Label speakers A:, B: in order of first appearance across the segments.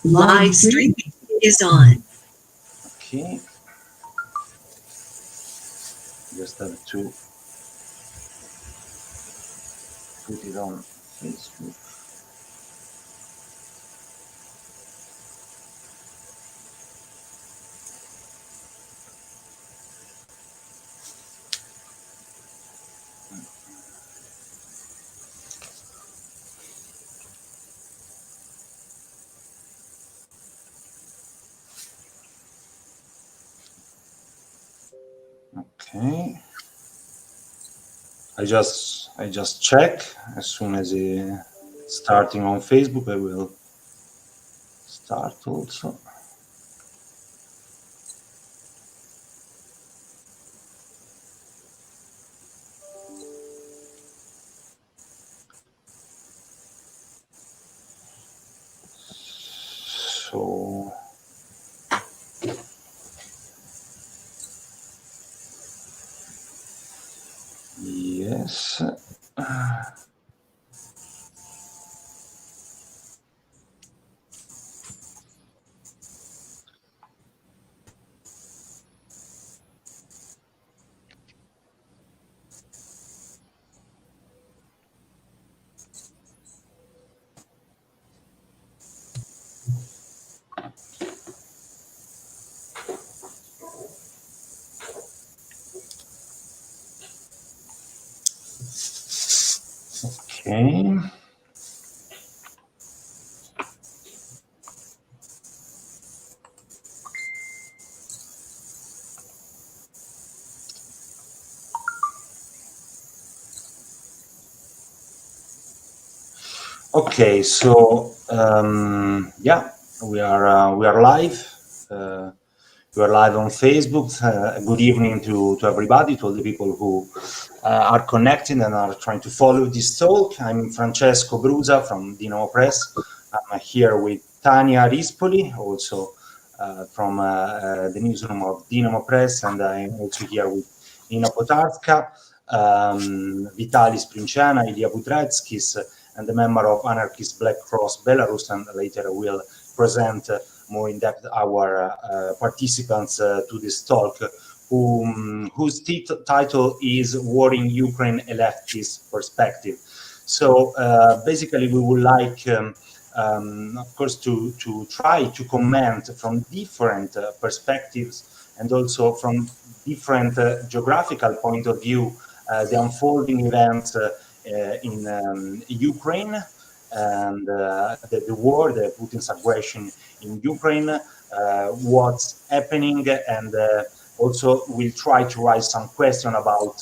A: Live streaming is on.
B: Okay. Just have to put it on Facebook. Okay. I just check as soon as it's starting on Facebook. I will start also. So yes. Okay. Okay, so yeah, we are live. We are live on Facebook. Good evening to everybody, to all the people who are connecting and are trying to follow this talk. I'm Francesco Brusa from Dinamo Press. I'm here with Tania Rispoli, also from the newsroom of Dinamo Press, and I'm also here with Nina Potarska, Vitalis Princiana, Ilya Budretskis, and the member of Anarchist Black Cross Belarus, and later we'll present more in depth our participants to this talk, whose title is War in Ukraine, a Leftist Perspective. So basically we would like, of course, to try to comment from different perspectives and also from different geographical point of view the unfolding events in Ukraine and the war, the Putin's aggression in Ukraine, what's happening, and also we'll try to raise some question about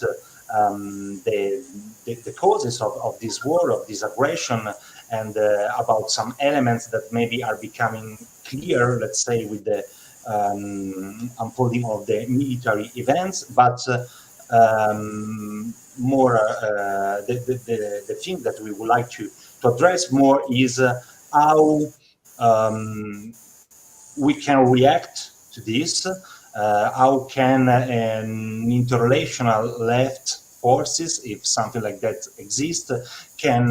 B: the causes of this war, of this aggression, and about some elements that maybe are becoming clear, let's say, with the unfolding of the military events, but more the thing that we would like to address more is how we can react to this, how can an interrelational left forces, if something like that exists, can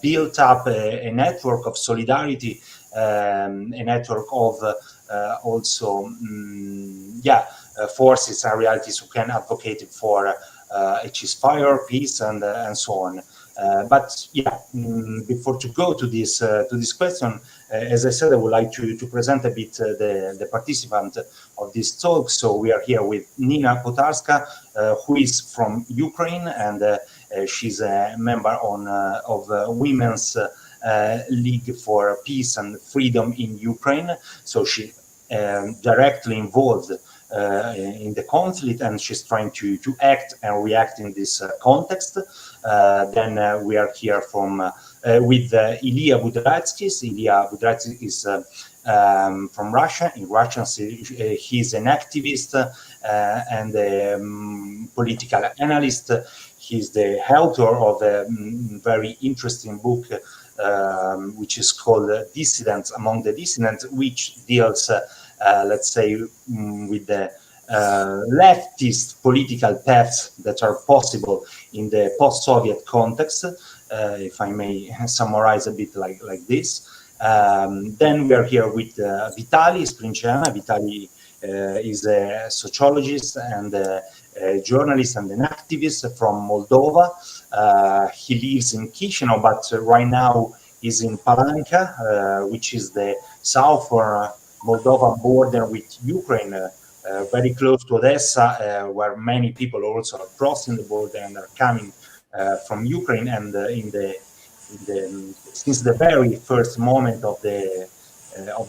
B: build up a network of solidarity, a network of also forces and realities who can advocate for a ceasefire, peace, and so on. But yeah, before to go to this question, as I said, I would like to present a bit the participant of this talk. So we are here with Nina Potarska, who is from Ukraine, and she's a member of Women's League for Peace and Freedom in Ukraine. So she directly involved in the conflict, and she's trying to act and react in this context. Then we are here with Ilya Budretskis. Ilya Budretskis is from Russia. In Russian, he's an activist and a political analyst. He's the author of a very interesting book, which is called Dissidents Among the Dissidents, which deals let's say, with the leftist political paths that are possible in the post-Soviet context. if I may summarize a bit like this. Then we are here with Vitali Sprincena. Vitali is a sociologist and a journalist and an activist from Moldova. He lives in Chisinau, but right now is in Palanca, which is the southern Moldovan border with Ukraine, very close to Odessa, where many people also are crossing the border and are coming from Ukraine. And since the very first moment of the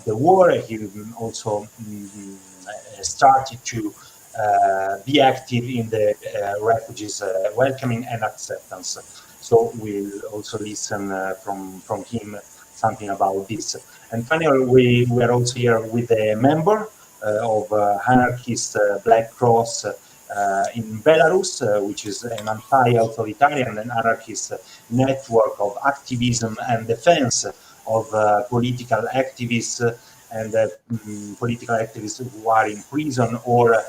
B: war, he also started to be active in the refugees welcoming and acceptance. So we'll also listen from him something about this. And finally, we are also here with a member of anarchist Black Cross in Belarus, which is an anti-authoritarian and anarchist network of activism and defense of political activists and political activists who are in prison or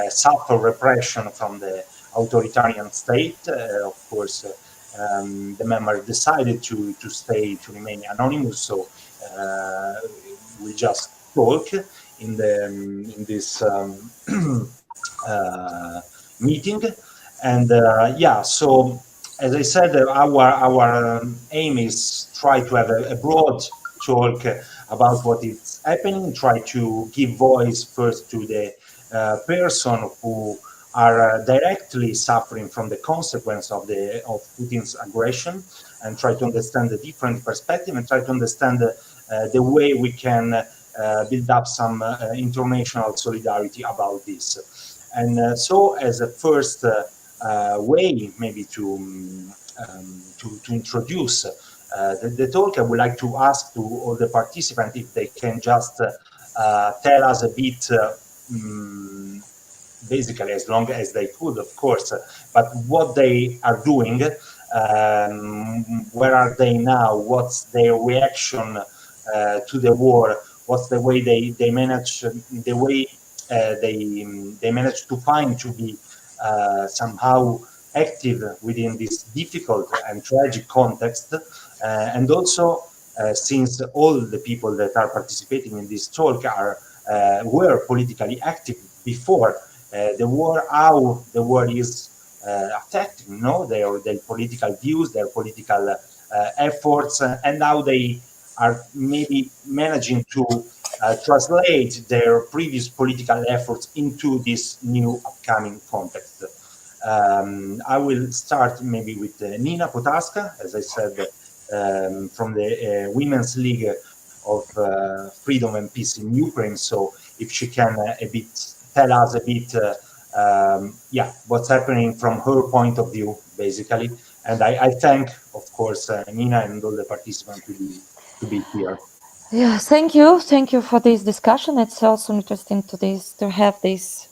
B: suffer repression from the authoritarian state. Of course, the member decided to remain anonymous, so we just talk in this meeting. And yeah, so as I said, our aim is try to have a broad talk about what is happening, try to give voice first to the person who are directly suffering from the consequence of Putin's aggression, and try to understand the different perspective and try to understand the way we can build up some international solidarity about this. And so, as a first way, maybe to introduce the talk, I would like to ask to all the participants if they can just tell us a bit, basically, as long as they could, of course, but what they are doing, where are they now, what's their reaction to the war, what's the way they manage, the way they manage to find to be somehow active within this difficult and tragic context, and also since all the people that are participating in this talk are were politically active before the war, how the war is affecting, their political views, their political efforts, and how they are maybe managing to translate their previous political efforts into this new upcoming context. I will start maybe with Nina Potaska, as I said, from the Women's League of Freedom and Peace in Ukraine. So if she can a bit tell us a bit, yeah, what's happening from her point of view, basically. And I thank, of course, Nina and all the participants to be here.
C: Yeah, thank you for this discussion. It's also interesting to have these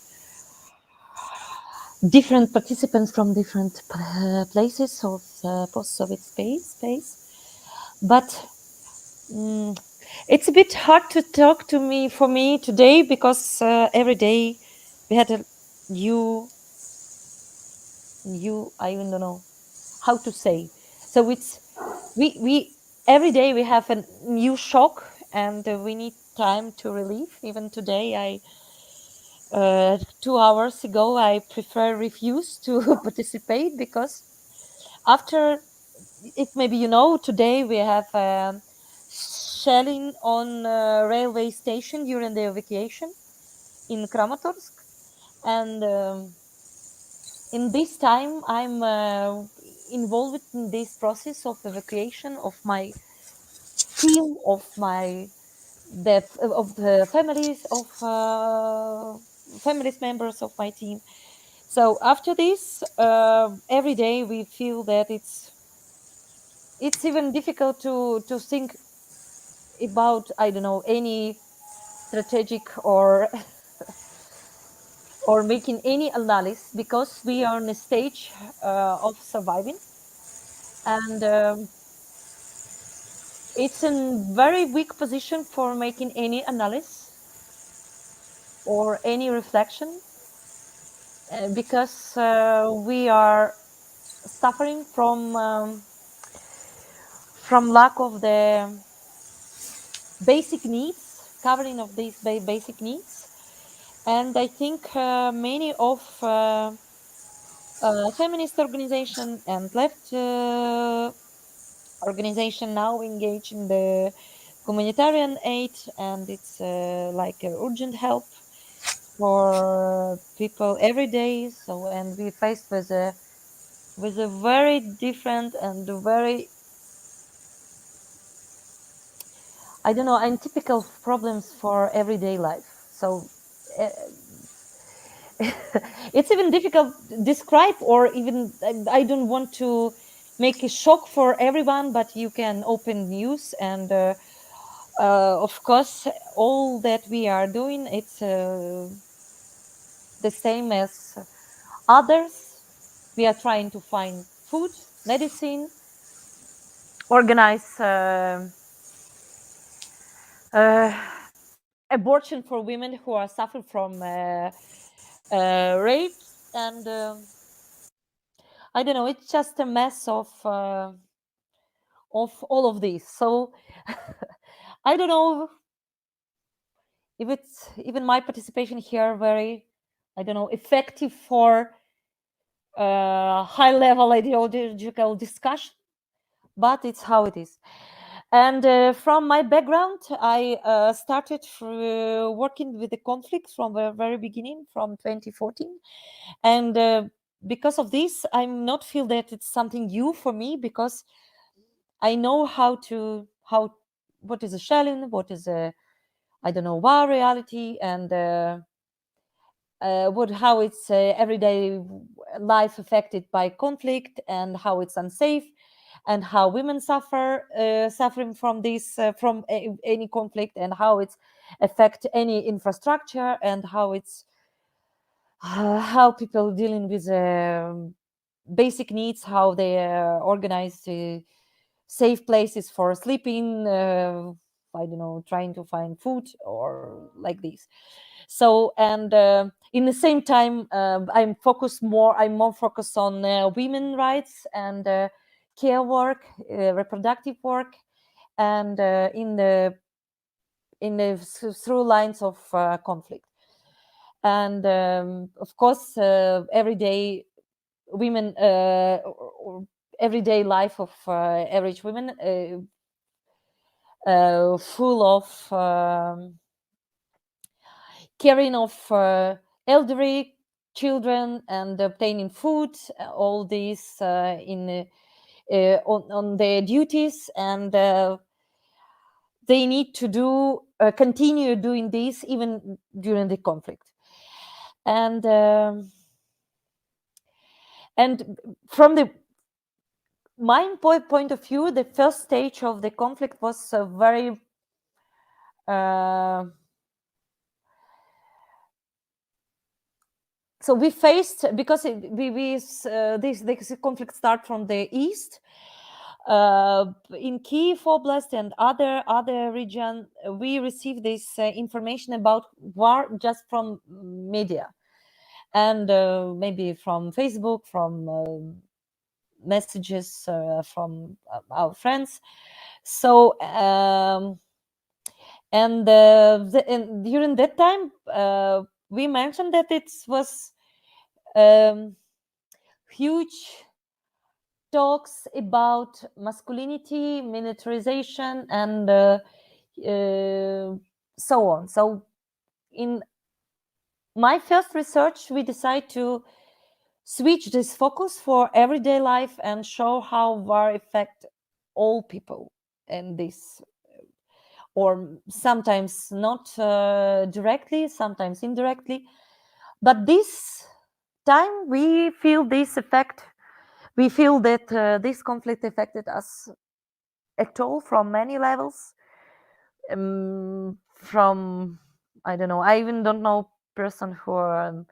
C: different participants from different places of post-Soviet space. But it's a bit hard to talk to me for me today because every day we had a new I don't know how to say. So it's we every day we have a new shock and we need time to relieve. Even today, 2 hours ago I refused to participate because after if maybe today we have shelling on railway station during the evacuation in Kramatorsk, and in this time I'm involved in this process of evacuation of my team, of the families members of my team. So after this, every day we feel that it's even difficult to think about, I don't know, any strategic or making any analysis because we are in a stage of surviving, and it's in very weak position for making any analysis or any reflection because we are suffering from from lack of the basic needs, covering of these basic needs. And I think many of feminist organization and left organization now engage in the humanitarian aid, and it's like urgent help for people every day. So, and we faced with a very different and very, I don't know, untypical problems for everyday life. So it's even difficult to describe, or even I don't want to make a shock for everyone, but you can open news, and of course all that we are doing, it's the same as others. We are trying to find food, medicine, organize abortion for women who are suffering from rape, and I don't know, it's just a mess of all of this. So I don't know if it's even my participation here very, I don't know, effective for high level ideological discussion, but it's how it is. And from my background, I started working with the conflict from the very beginning, from 2014. And because of this, I'm not feel that it's something new for me, because I know what is a shelling, what is a, I don't know, war reality, and how it's everyday life affected by conflict, and how it's unsafe, and how women suffering from this from any conflict, and how it's affect any infrastructure, and how it's how people dealing with basic needs, how they organize safe places for sleeping, I don't know, trying to find food or like this. So, and in the same time, I'm more focused on women rights, and care work, reproductive work, and in the through lines of conflict. And of course, everyday women, or everyday life of average women, full of caring of elderly children, and obtaining food, all these on their duties, and they need to continue doing this even during the conflict. And from my point of view, the first stage of the conflict was very so we faced, because this conflict start from the east, in Kiev Oblast and other region. We received this information about war just from media, and maybe from Facebook, from messages from our friends. So and during that time, we mentioned that it was huge talks about masculinity, militarization, and so on. So in my first research, we decided to switch this focus for everyday life and show how war affect all people in this, or sometimes not directly, sometimes indirectly. But this time we feel this effect. We feel that this conflict affected us at all from many levels. From, I don't know, I even don't know person who are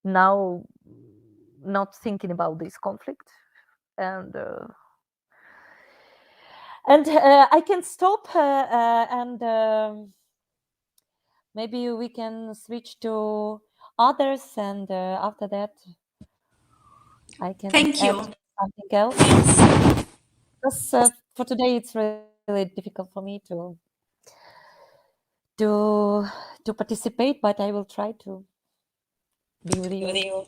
C: now not thinking about this conflict. And I can stop, and maybe we can switch to others, and after that I can
A: Thank
C: add
A: you.
C: something else.
A: Yes.
C: Because for today, it's really difficult for me to participate, but I will try to be with you.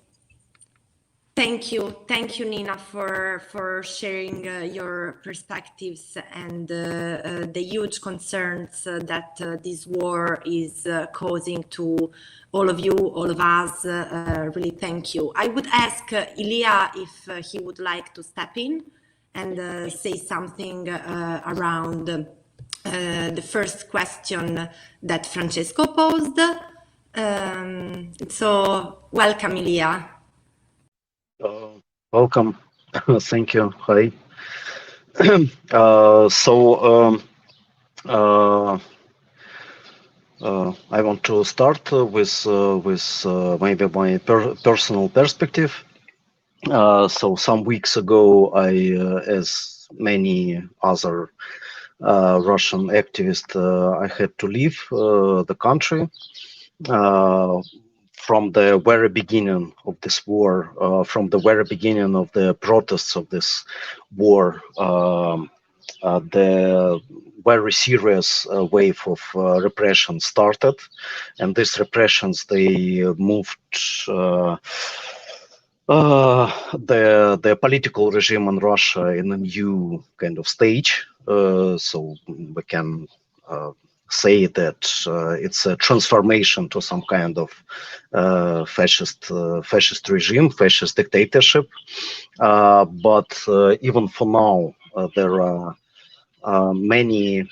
D: Thank you, Nina, for sharing your perspectives and the huge concerns that this war is causing to all of you, all of us. Really, thank you. I would ask Ilya if he would like to step in and say something around the first question that Francesco posed. So, welcome, Ilya.
E: Welcome. Thank you. Hi. I want to start with maybe my personal perspective. So some weeks ago, as many other Russian activists, I had to leave the country. From the very beginning of this war, from the very beginning of the protests of this war, the very serious wave of repression started, and these repressions, they moved the political regime in Russia in a new kind of stage. So we can say that it's a transformation to some kind of fascist regime, fascist dictatorship. But even for now, there are many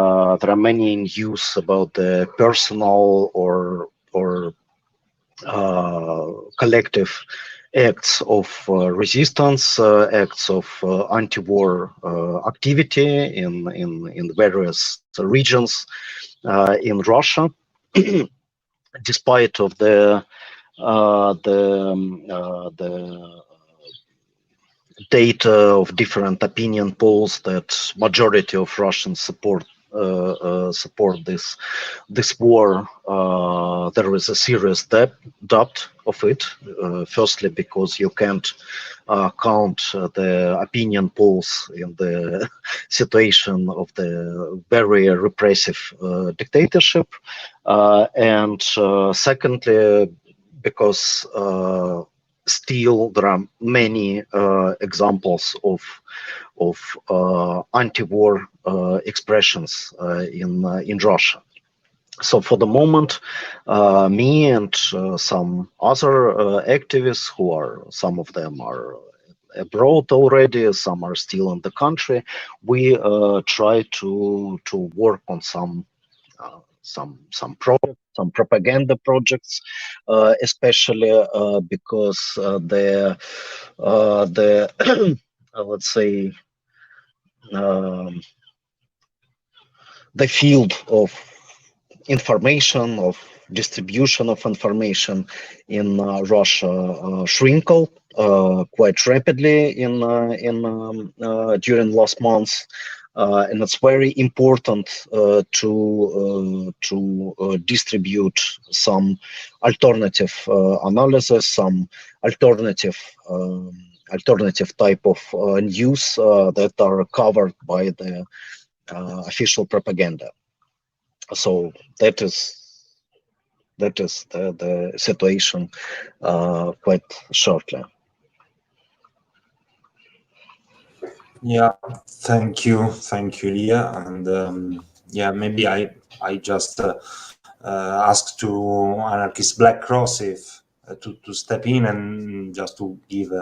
E: news about the personal or collective acts of resistance, acts of anti-war activity in various regions in Russia, despite of the data of different opinion polls that majority of Russians support this war. There is a serious doubt of it. Firstly, because you can't count the opinion polls in the situation of the very repressive dictatorship, and secondly, because still there are many examples of anti-war expressions in Russia. So for the moment, me and some other activists, some of them are abroad already, some are still in the country, we try to work on some projects, some propaganda projects, especially because the let's say the field of information, of distribution of information in Russia shrinkled quite rapidly during last months. And it's very important to distribute some alternative analysis, some alternative type of news that are covered by the official propaganda. So that is the situation quite shortly.
B: Yeah, thank you, Leah. And yeah, maybe I just ask to Anarchist Black Cross if to step in and just to give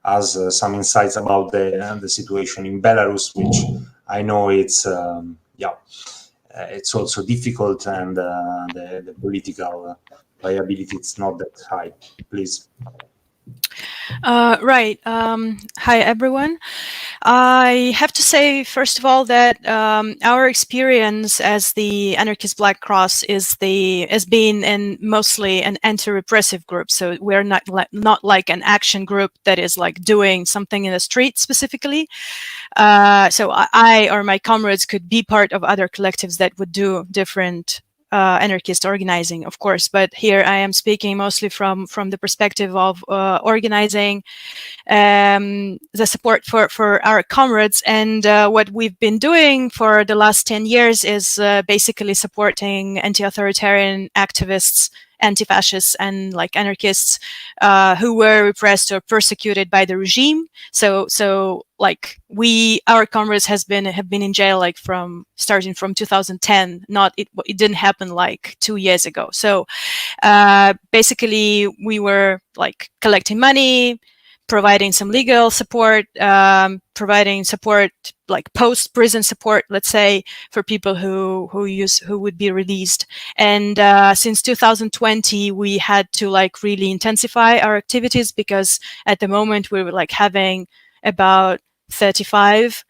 B: us some insights about the situation in Belarus, which I know it's it's also difficult, and the political viability it's not that high. Please.
F: Right. Hi, everyone. I have to say, first of all, that our experience as the Anarchist Black Cross is being mostly an anti-repressive group. So we're not like an action group that is like doing something in the street specifically. So I or my comrades could be part of other collectives that would do different anarchist organizing, of course, but here I am speaking mostly from the perspective of organizing the support for our comrades. And what we've been doing for the last 10 years is basically supporting anti-authoritarian activists, anti-fascists, and like anarchists who were repressed or persecuted by the regime. So like our comrades have been in jail like starting from 2010. It didn't happen like 2 years ago. So basically we were like collecting money, providing some legal support, providing support like post-prison support, let's say, for people who would be released. And since 2020, we had to like really intensify our activities, because at the moment we were like having about 35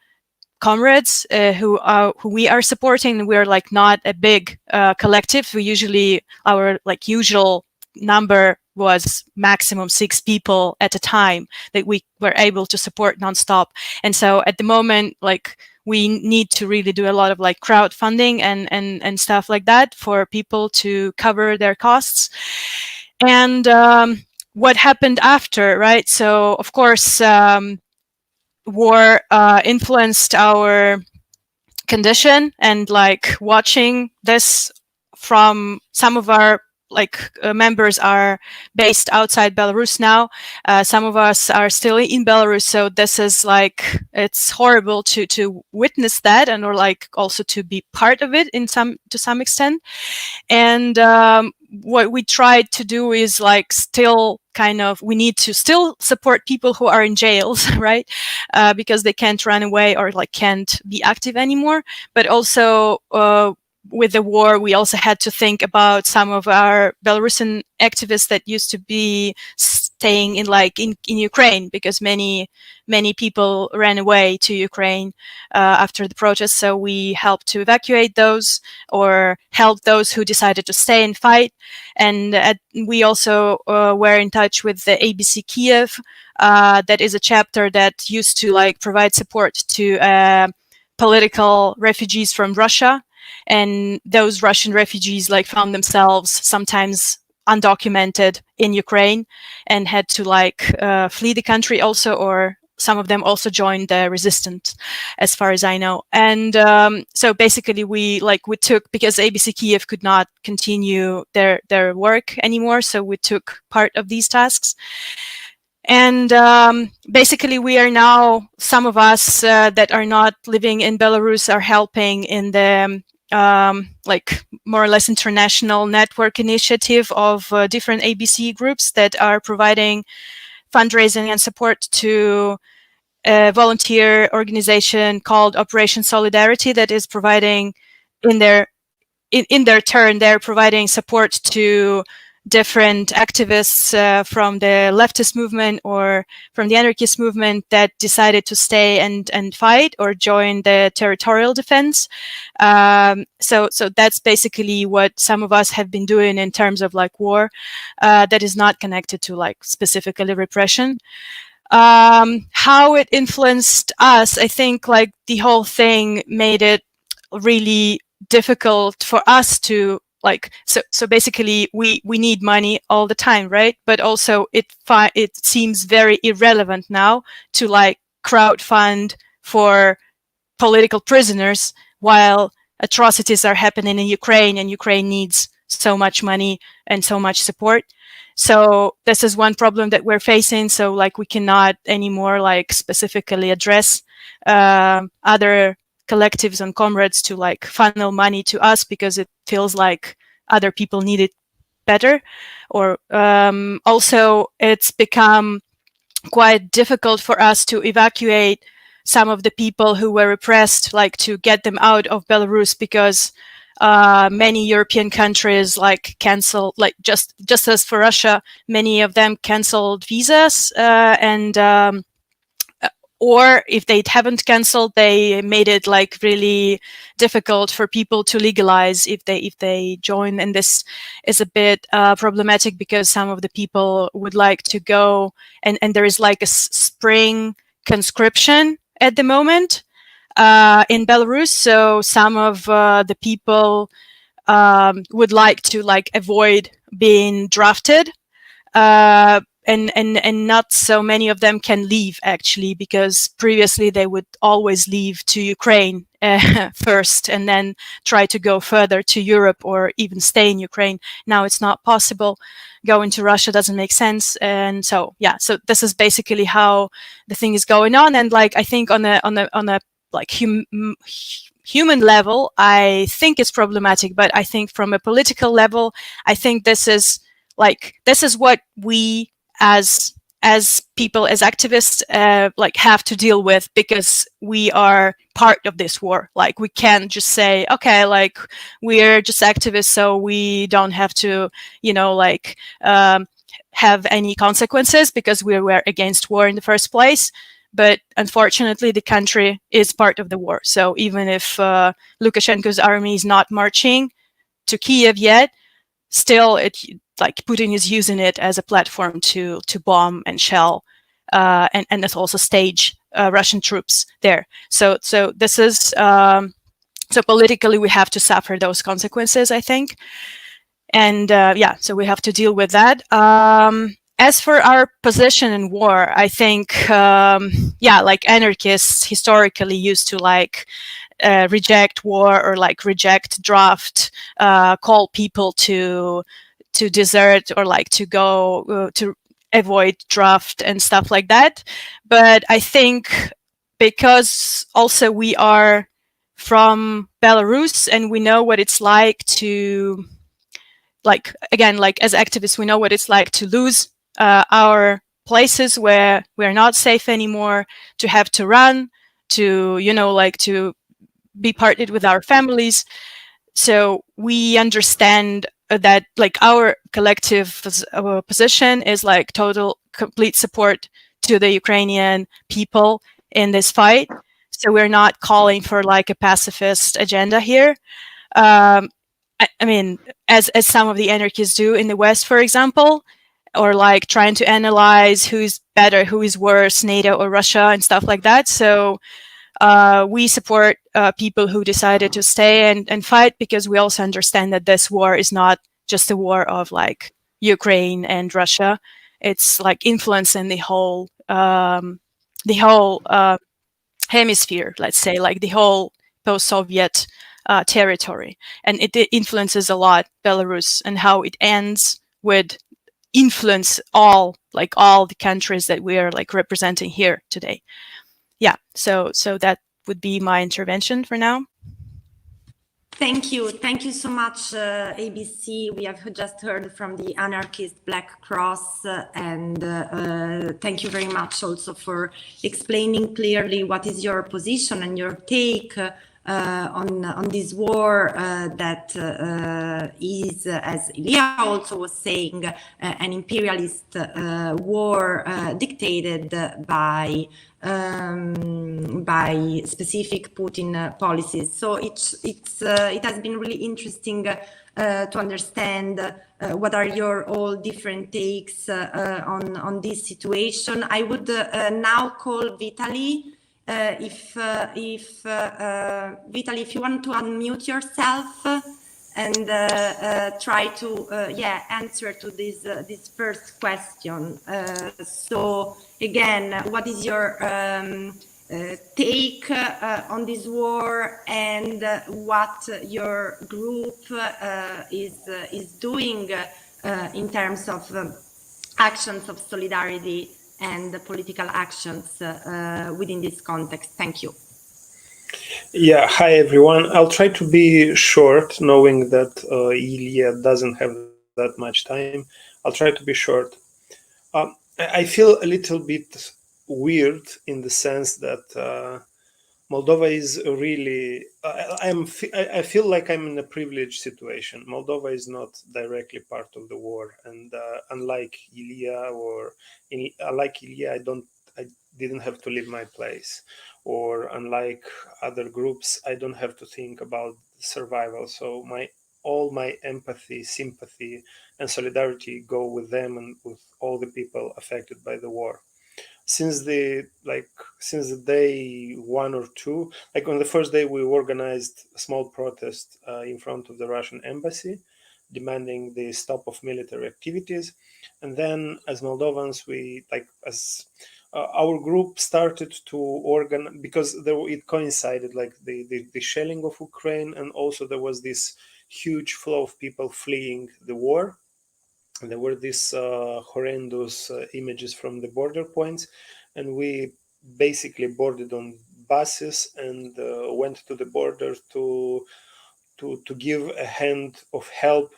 F: comrades who we are supporting. We're like not a big collective. Our like usual number was maximum 6 people at a time that we were able to support nonstop. And so at the moment, like we need to really do a lot of like crowdfunding and stuff like that for people to cover their costs. And what happened after, right? So of course, war influenced our condition, and like watching this from some of our members are based outside Belarus now. Some of us are still in Belarus, so this is like, it's horrible to witness that, and or like also to be part of it to some extent. And what we tried to do is like still we need to still support people who are in jails, right? Because they can't run away or like can't be active anymore. But also with the war, we also had to think about some of our Belarusian activists that used to be staying in Ukraine, because many people ran away to Ukraine after the protests. So we helped to evacuate those, or help those who decided to stay and fight. And we also were in touch with the ABC Kiev. That is a chapter that used to like provide support to political refugees from Russia. And those Russian refugees like found themselves sometimes undocumented in Ukraine and had to like flee the country also, or some of them also joined the resistance, as far as I know. And so basically we took, because ABC Kiev could not continue their work anymore, so we took part of these tasks. And basically we are now, some of us that are not living in Belarus are helping in the like more or less international network initiative of different ABC groups that are providing fundraising and support to a volunteer organization called Operation Solidarity, that is providing in their turn, they're providing support to different activists from the leftist movement or from the anarchist movement that decided to stay and fight or join the territorial defense. So that's basically what some of us have been doing in terms of like war that is not connected to like specifically repression. How it influenced us, I think like the whole thing made it really difficult for us to like, so basically we need money all the time, right? But also it seems very irrelevant now to like crowdfund for political prisoners while atrocities are happening in Ukraine, and Ukraine needs so much money and so much support. So this is one problem that we're facing. So like we cannot anymore like specifically address other collectives and comrades to like funnel money to us, because it feels like other people need it better. Or also it's become quite difficult for us to evacuate some of the people who were repressed, like to get them out of Belarus, because many European countries like cancel, like just as for Russia, many of them canceled visas and or if they haven't canceled, they made it like really difficult for people to legalize if they join. And this is a bit problematic, because some of the people would like to go, and there is like a spring conscription at the moment in Belarus. So some of the people would like to avoid being drafted, and not so many of them can leave, actually, because previously they would always leave to Ukraine first and then try to go further to Europe or even stay in Ukraine. Now it's not possible. Going to Russia doesn't make sense. And so, yeah, so this is basically how the thing is going on. And I think on a human level, I think it's problematic, but I think from a political level, I think this is what we as people, as activists, have to deal with, because we are part of this war. We can't just say, okay, we're just activists, so we don't have to, have any consequences because we were against war in the first place. But unfortunately, the country is part of the war. So even if Lukashenko's army is not marching to Kiev yet, still Putin is using it as a platform to bomb and shell and also stage Russian troops there. So this is so politically we have to suffer those consequences, I think. And so we have to deal with that. As for our position in war, I think anarchists historically used to reject war or reject draft, call people to desert or to go to avoid draft and stuff like that. But I think because also we are from Belarus and we know what it's like to as activists, we know what it's like to lose our places where we're not safe anymore, to have to run, to to be parted with our families. So we understand that our collective position is total complete support to the Ukrainian people in this fight. So we're not calling for a pacifist agenda here. I mean, as some of the anarchists do in the West, for example, or trying to analyze who's better, who is worse, NATO or Russia and stuff like that. So we support people who decided to stay and fight, because we also understand that this war is not just a war of Ukraine and Russia. It's influencing the whole hemisphere, let's say, the whole post-Soviet territory, and it influences a lot Belarus, and how it ends would influence all the countries that we are representing here today. Yeah, so that would be my intervention for now.
D: Thank you so much, ABC. We have just heard from the anarchist Black Cross, and thank you very much also for explaining clearly what is your position and your take on this war that is, as Ilya also was saying, an imperialist war dictated by specific Putin policies. So it has been really interesting to understand what are your all different takes on this situation. I would now call Vitaly. If Vitaly, if you want to unmute yourself and try to answer to this first question. So again, what is your take on this war, and what your group is doing in terms of actions of solidarity and the political actions within this context? Thank you.
G: Yeah, hi everyone. I'll try to be short, knowing that Ilya doesn't have that much time. I'll try to be short. I feel a little bit weird in the sense that Moldova is really, I feel like I'm in a privileged situation. Moldova is not directly part of the war, and unlike Ilya I didn't have to leave my place, or unlike other groups, I don't have to think about survival. So all my empathy, sympathy, and solidarity go with them and with all the people affected by the war. since the day 1 or 2. Like on the first day, we organized a small protest in front of the Russian embassy, demanding the stop of military activities. And then, as Moldovans, our group started to organize, because it coincided like the shelling of Ukraine, and also there was this huge flow of people fleeing the war. And there were these horrendous images from the border points, and we basically boarded on buses and went to the border to give a hand of help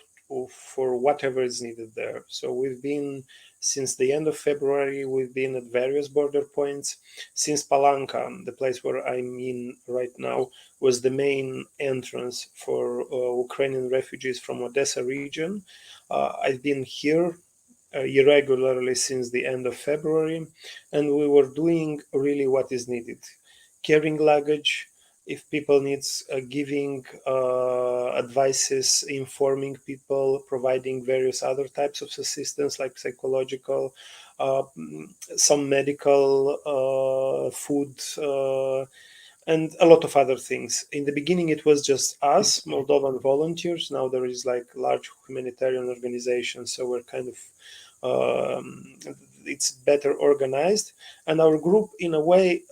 G: for whatever is needed there. So we've been, since the end of February, we've been at various border points. Since Palanka, the place where I'm in right now, was the main entrance for Ukrainian refugees from Odessa region, I've been here irregularly since the end of February, and we were doing really what is needed: carrying luggage, if people needs giving advices, informing people, providing various other types of assistance like psychological, some medical, food, and a lot of other things. In the beginning, it was just us, Moldovan volunteers. Now there is like large humanitarian organizations, so we're kind of it's better organized, and our group, in a way,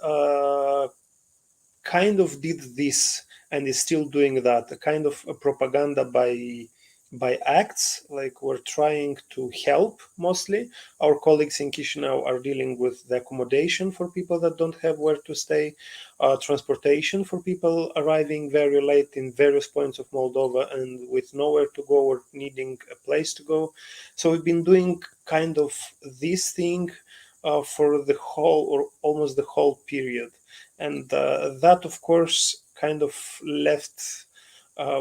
G: kind of did this and is still doing that, a kind of a propaganda by acts. Like, we're trying to help. Mostly our colleagues in Chisinau are dealing with the accommodation for people that don't have where to stay, transportation for people arriving very late in various points of Moldova and with nowhere to go or needing a place to go. So we've been doing kind of this thing for the whole, or almost the whole period. And that, of course, kind of left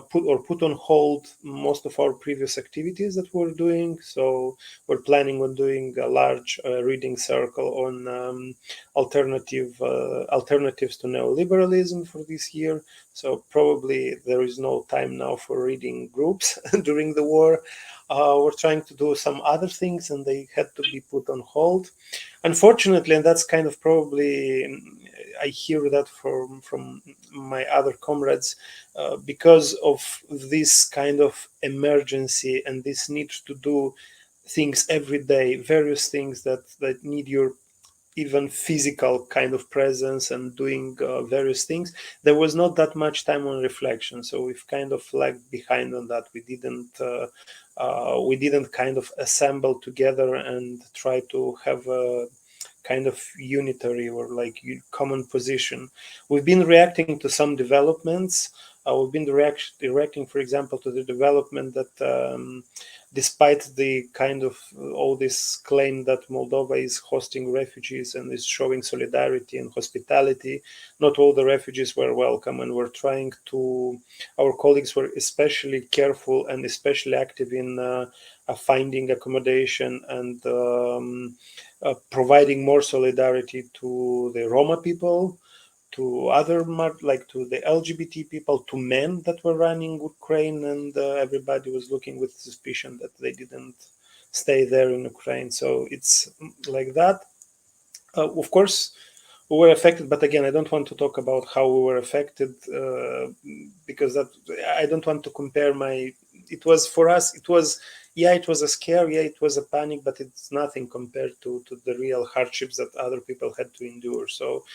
G: put on hold most of our previous activities that we're doing. So we're planning on doing a large reading circle on alternatives to neoliberalism for this year. So probably there is no time now for reading groups during the war. We're trying to do some other things, and they had to be put on hold, unfortunately. And that's kind of probably, I hear that from my other comrades, because of this kind of emergency and this need to do things every day, various things that need your even physical kind of presence and doing various things. There was not that much time on reflection, so we've kind of lagged behind on that. We didn't kind of assemble together and try to have a kind of unitary or like common position. We've been reacting to some developments. We've been reacting, for example, to the development that despite the kind of all this claim that Moldova is hosting refugees and is showing solidarity and hospitality, not all the refugees were welcome. And our colleagues were especially careful and especially active in finding accommodation and providing more solidarity to the Roma people, to other, like to the LGBT people, to men that were running Ukraine, and everybody was looking with suspicion that they didn't stay there in Ukraine. So it's like that. Of course, we were affected, but again, I don't want to talk about how we were affected because that I don't want to compare my. It was for us. It was a scare. Yeah, it was a panic, but it's nothing compared to the real hardships that other people had to endure. So,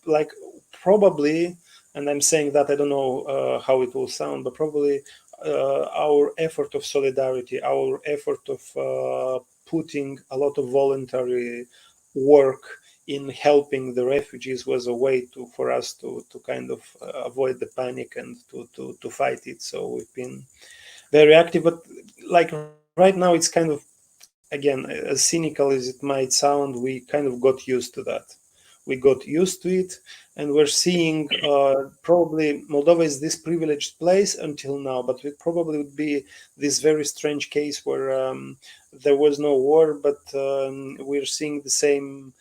G: like probably, and I'm saying that I don't know how it will sound, but probably our effort of solidarity, our effort of putting a lot of voluntary work in helping the refugees was a way for us to kind of avoid the panic and to fight it. So we've been very active, but like right now it's kind of, again, as cynical as it might sound, we kind of got used to that. We got used to it, and we're seeing probably Moldova is this privileged place until now, but it probably would be this very strange case where there was no war, but we're seeing the same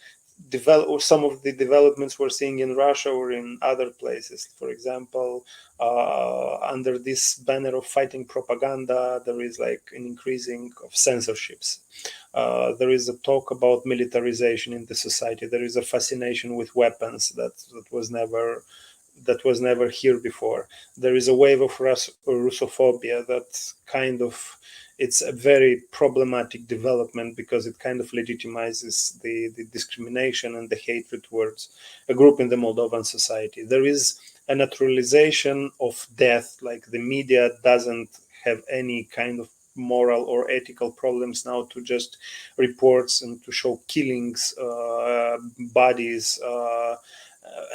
G: or some of the developments we're seeing in Russia or in other places. For example, under this banner of fighting propaganda, there is like an increasing of censorships. There is a talk about militarization in the society. There is a fascination with weapons that was never here before. There is a wave of Russophobia that kind of, it's a very problematic development because it kind of legitimizes the discrimination and the hatred towards a group in the Moldovan society. There is a naturalization of death, like the media doesn't have any kind of moral or ethical problems now to just reports and to show killings, bodies,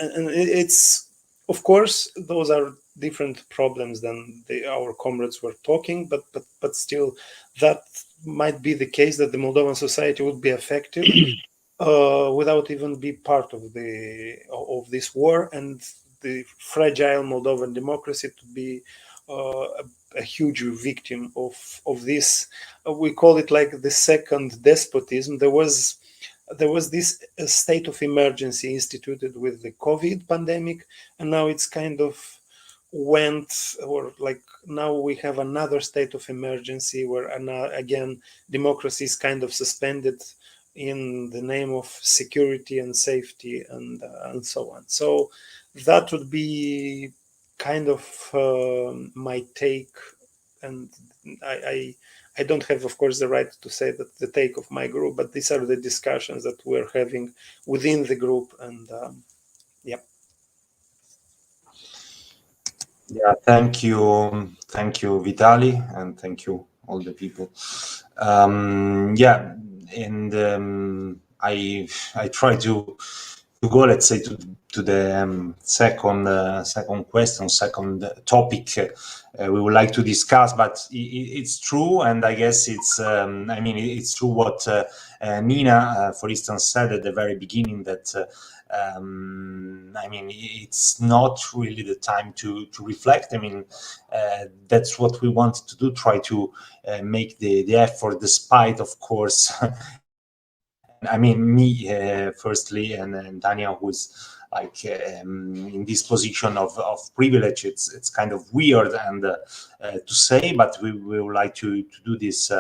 G: and it's, of course, those are different problems than our comrades were talking, but still, that might be the case that the Moldovan society would be affected without even be part of this war, and the fragile Moldovan democracy to be a huge victim of this. We call it like the second despotism. There was this state of emergency instituted with the COVID pandemic, and now it's kind of now we have another state of emergency where again democracy is kind of suspended in the name of security and safety and so on. So that would be kind of my take, and I don't have, of course, the right to say that the take of my group, but these are the discussions that we're having within the group, and yeah.
B: Yeah, thank you, Vitali, and thank you all the people. Yeah, and I try to go, let's say, to the second question, second topic we would like to discuss. But it's true, and I guess it's I mean, it's true what Nina, for instance, said at the very beginning, that I mean, it's not really the time to reflect. I mean, that's what we wanted to do, try to make the effort, despite, of course, I mean, me firstly, and Tanya, who's like in this position of privilege. It's kind of weird and to say, but we would like to do this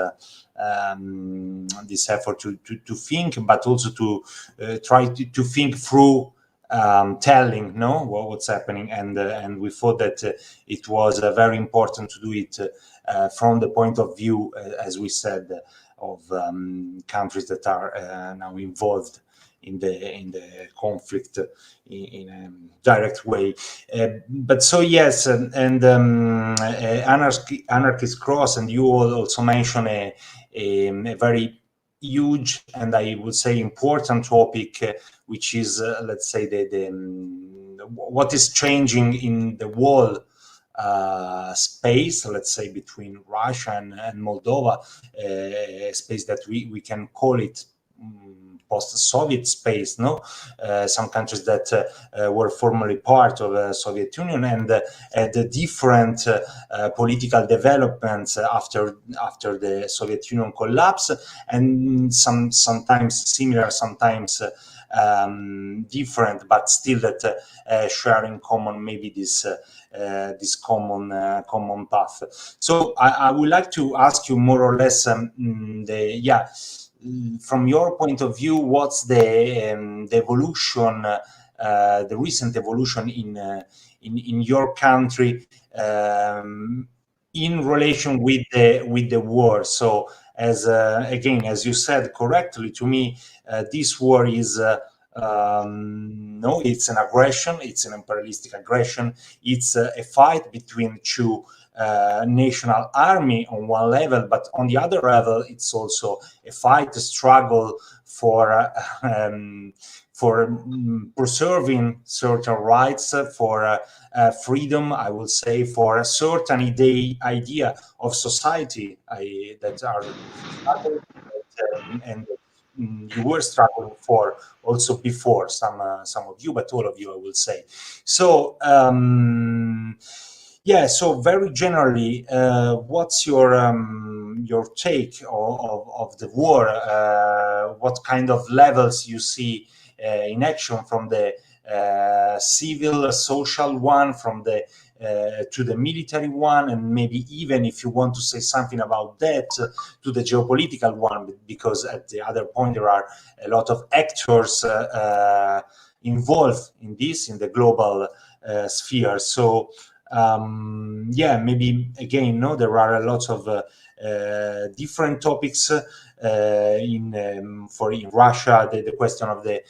B: this effort to think, but also to try to think through telling what's happening, and we thought that it was very important to do it from the point of view, as we said, of countries that are now involved in the conflict in a direct way. But so yes, and Anarchist Cross, and you also mentioned a very huge and I would say important topic, which is let's say what is changing in the wall space, let's say, between Russia and Moldova, a space that we can call it post-Soviet space, some countries that were formerly part of the Soviet Union, and the different political developments after the Soviet Union collapse, and sometimes similar, sometimes different, but still that share in common maybe this common path. So I would like to ask you more or less from your point of view, what's the evolution, the recent evolution in your country in relation with the war? So as again, as you said correctly to me, this war is no, it's an aggression, it's an imperialistic aggression, it's a fight between two national army on one level, but on the other level, it's also a fight, a struggle for preserving certain rights, for freedom, I will say, for a certain idea of society that are struggling, and you were struggling for also before, some of you, but all of you, I will say. So so very generally, what's your take of the war? What kind of levels you see in action, from the civil, social one, from the to the military one, and maybe even, if you want to say something about that, to the geopolitical one, because at the other point there are a lot of actors involved in this, in the global sphere. So yeah, maybe again, no, there are a lot of different topics in Russia, the question of the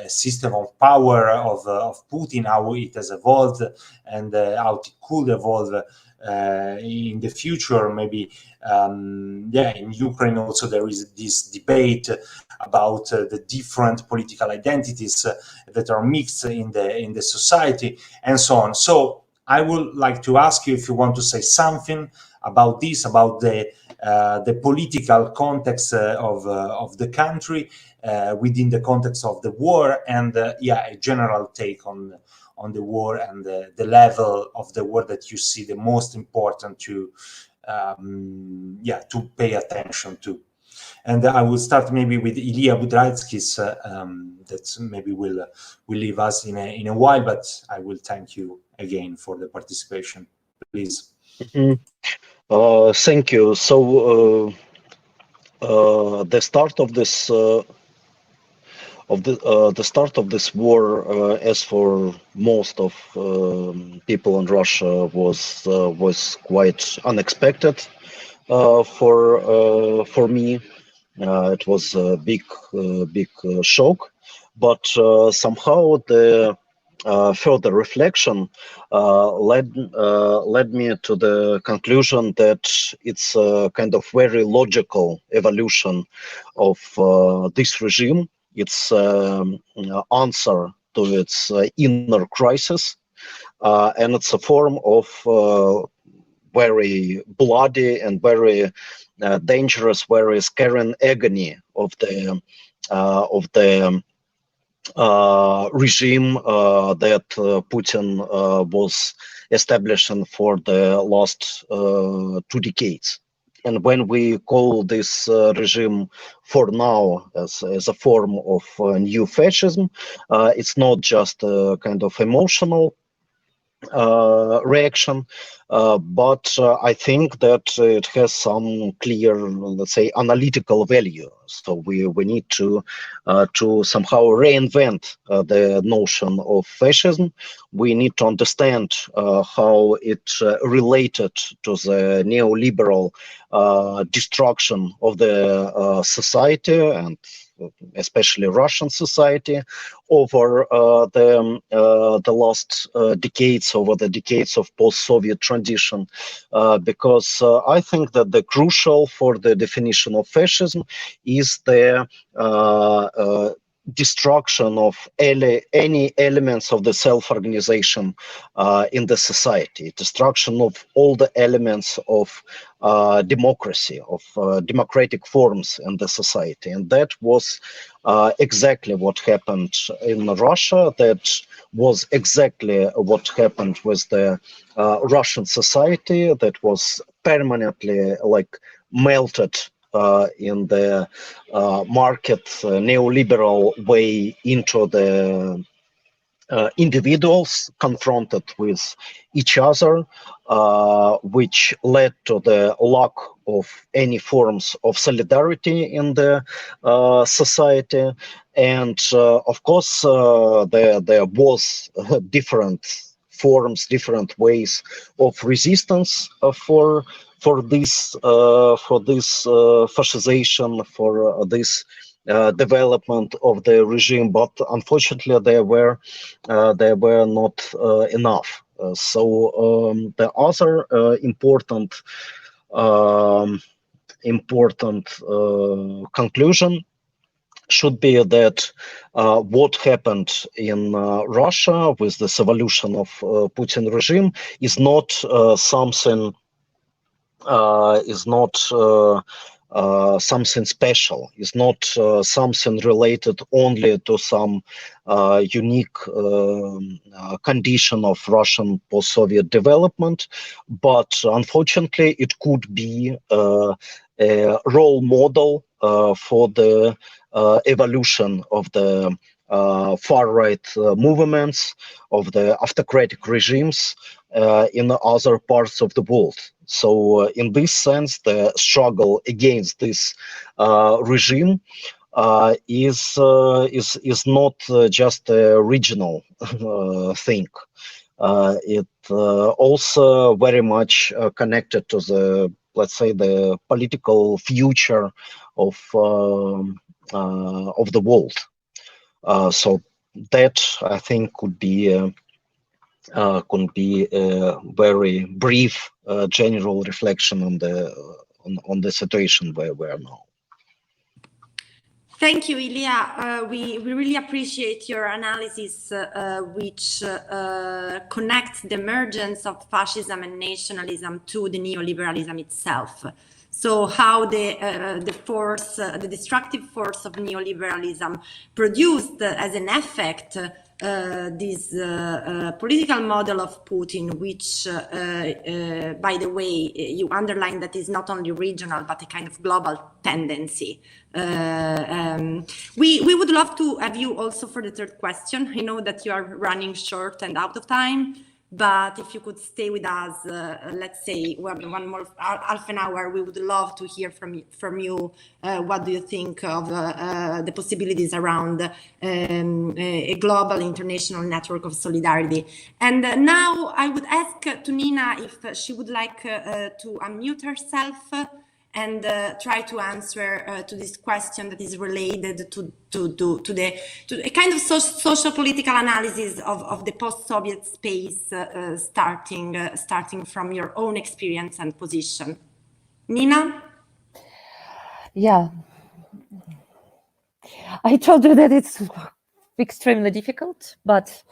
B: system of power of Putin, how it has evolved, and how it could evolve in the future. Maybe yeah, in Ukraine also there is this debate about the different political identities that are mixed in the society, and so on. So I would like to ask you if you want to say something about this, about the political context of the country within the context of the war, and yeah, a general take on the war and the level of the war that you see the most important to yeah, to pay attention to. And I will start maybe with Ilya Budraitskis, that maybe will leave us in a while, but I will thank you again for the participation. Please.
E: Thank you. So the start of this the start of this war, as for most of people in Russia, was quite unexpected for me. It was a big shock, but somehow the further reflection led me to the conclusion that it's a kind of very logical evolution of this regime. It's answer to its inner crisis, and it's a form of very bloody and very dangerous, very scaring agony of the regime that Putin was establishing for the last 2 decades. And when we call this regime for now as a form of new fascism, it's not just a kind of emotional reaction, but I think that it has some clear, let's say, analytical value. So we need to somehow reinvent the notion of fascism. We need to understand how it related to the neoliberal destruction of the society, and especially Russian society, over the last decades, over the decades of post-Soviet transition, because I think that the crucial for the definition of fascism is the destruction of any elements of the self-organization in the society, destruction of all the elements of democracy, of democratic forms in the society. And that was exactly what happened in Russia. That was exactly what happened with the Russian society, that was permanently like melted in the market neoliberal way into the individuals confronted with each other, which led to the lack of any forms of solidarity in the society. And of course, there was different forms, different ways of resistance for this fascization, for this development of the regime, but unfortunately they were not enough. So the other important conclusion should be that what happened in Russia with this evolution of Putin regime is not something something special. It's not something related only to some unique condition of Russian post-Soviet development, but unfortunately it could be a role model for the evolution of the far-right movements, of the autocratic regimes in the other parts of the world. So in this sense, the struggle against this regime is not just a regional thing. It also very much connected to the, let's say, the political future of the world. So that, I think, could be a very brief general reflection on the situation where we are now.
D: Thank you, Ilya. We really appreciate your analysis, which connects the emergence of fascism and nationalism to the neoliberalism itself. So how the force, the destructive force of neoliberalism produced as an effect this political model of Putin, which, by the way, you underline that is not only regional, but a kind of global tendency. We would love to have you also for the third question. I know that you are running short and out of time, but if you could stay with us, let's say one more half an hour, we would love to hear from you. What do you think of the possibilities around a global international network of solidarity? And now I would ask to Nina if she would like to unmute herself and try to answer to this question that is related to a kind of social political analysis of the post-Soviet space, starting from your own experience and position. Nina?
C: Yeah, I told you that it's extremely difficult, but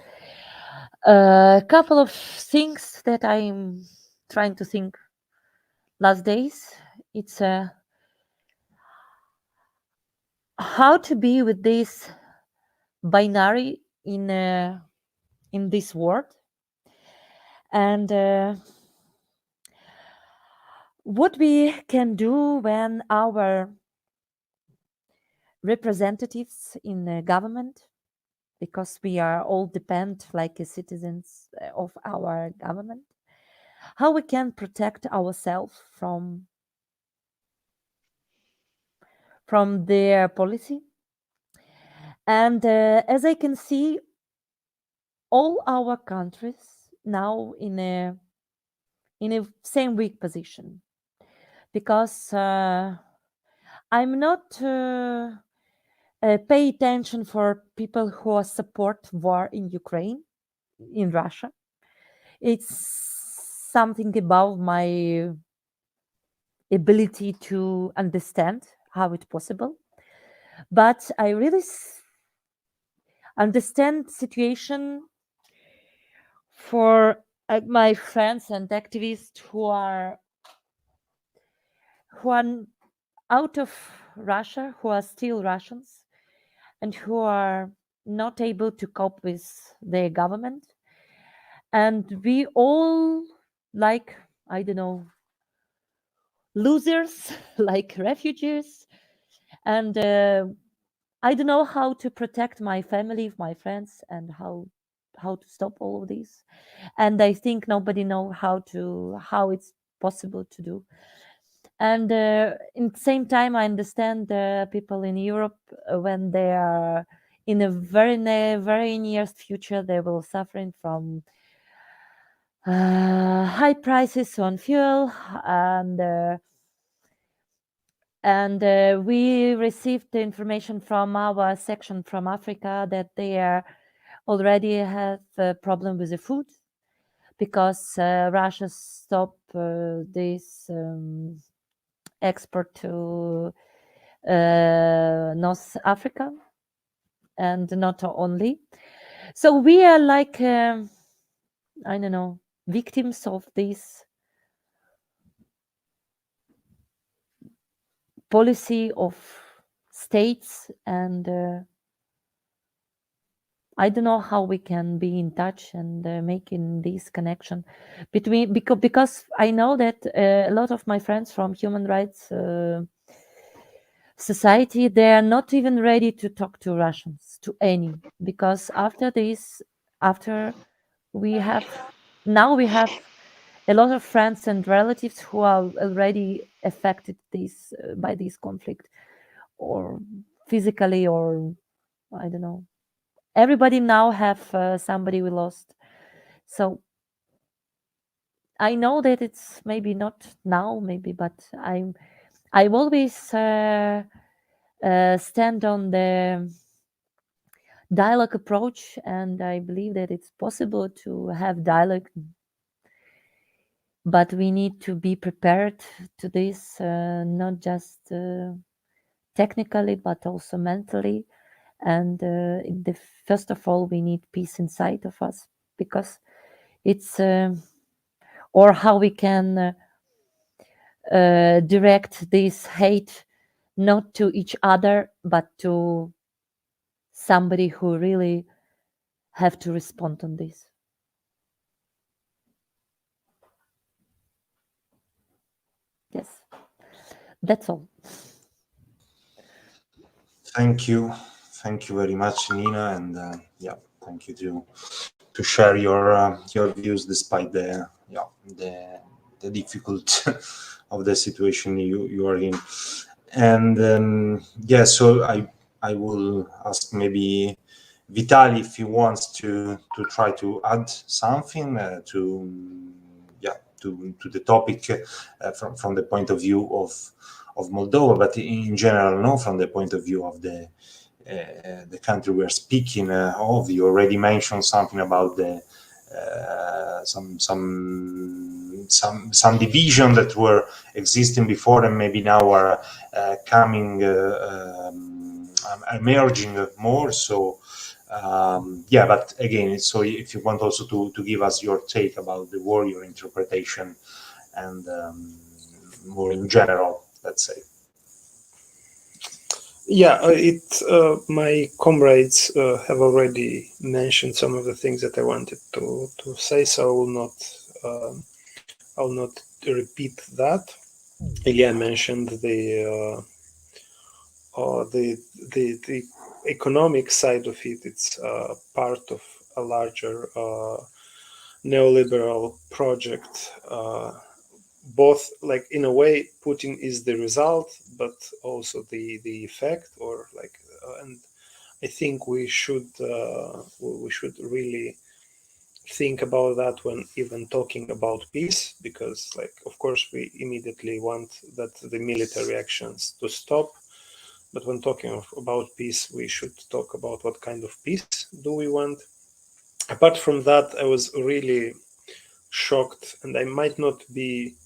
C: a couple of things that I'm trying to think last days. It's how to be with this binary in this world, and what we can do when our representatives in the government, because we are all depend like citizens of our government, how we can protect ourselves from their policy. And as I can see, all our countries now in a same weak position, because I'm not pay attention for people who support war in Ukraine, in Russia. It's something above my ability to understand how it's possible. But I really understand situation for my friends and activists who are out of Russia, who are still Russians, and who are not able to cope with their government. And we all, like, I don't know, losers, like refugees. And I don't know how to protect my family, my friends, and how to stop all of this. And I think nobody know how it's possible to do. And in the same time, I understand people in Europe, when they are in a very near future, they will suffering from high prices on fuel, and we received the information from our section from Africa that they already have a problem with the food, because Russia stopped this export to North Africa, and not only. So we are like, I don't know, victims of this policy of states, and I don't know how we can be in touch and making this connection between, because I know that a lot of my friends from human rights society, they are not even ready to talk to Russians, to any, because after this, after we have now we have a lot of friends and relatives who are already affected by this conflict, or physically, or I don't know. Everybody now have somebody we lost. So I know that it's maybe not now, maybe, but I always stand on the dialogue approach, and I believe that it's possible to have dialogue, but we need to be prepared to this, not just technically, but also mentally. And first of all, we need peace inside of us, because it's or how we can direct this hate not to each other, but to somebody who really have to respond on this. Yes, that's all.
B: Thank you very much, Nina, and yeah, thank you to share your views despite the difficult of the situation you are in. And yeah, so I will ask maybe Vitaly if he wants to try to add something to the topic from the point of view of Moldova, but in general, no, from the point of view of the country we are speaking of. You already mentioned something about the some division that were existing before and maybe now are coming emerging more. So yeah, but again, so if you want also to give us your take about the war, your interpretation, and more in general, let's say.
G: Yeah, my comrades have already mentioned some of the things that I wanted to say, so I will not repeat that. Ilya mentioned the economic side of it. It's part of a larger neoliberal project. Both, like, in a way, Putin is the result, but also the effect, or like, and I think we should really think about that when even talking about peace, because, like, of course, we immediately want that the military actions to stop, but when talking about peace, we should talk about what kind of peace do we want. Apart from that, I was really shocked, and I might not be.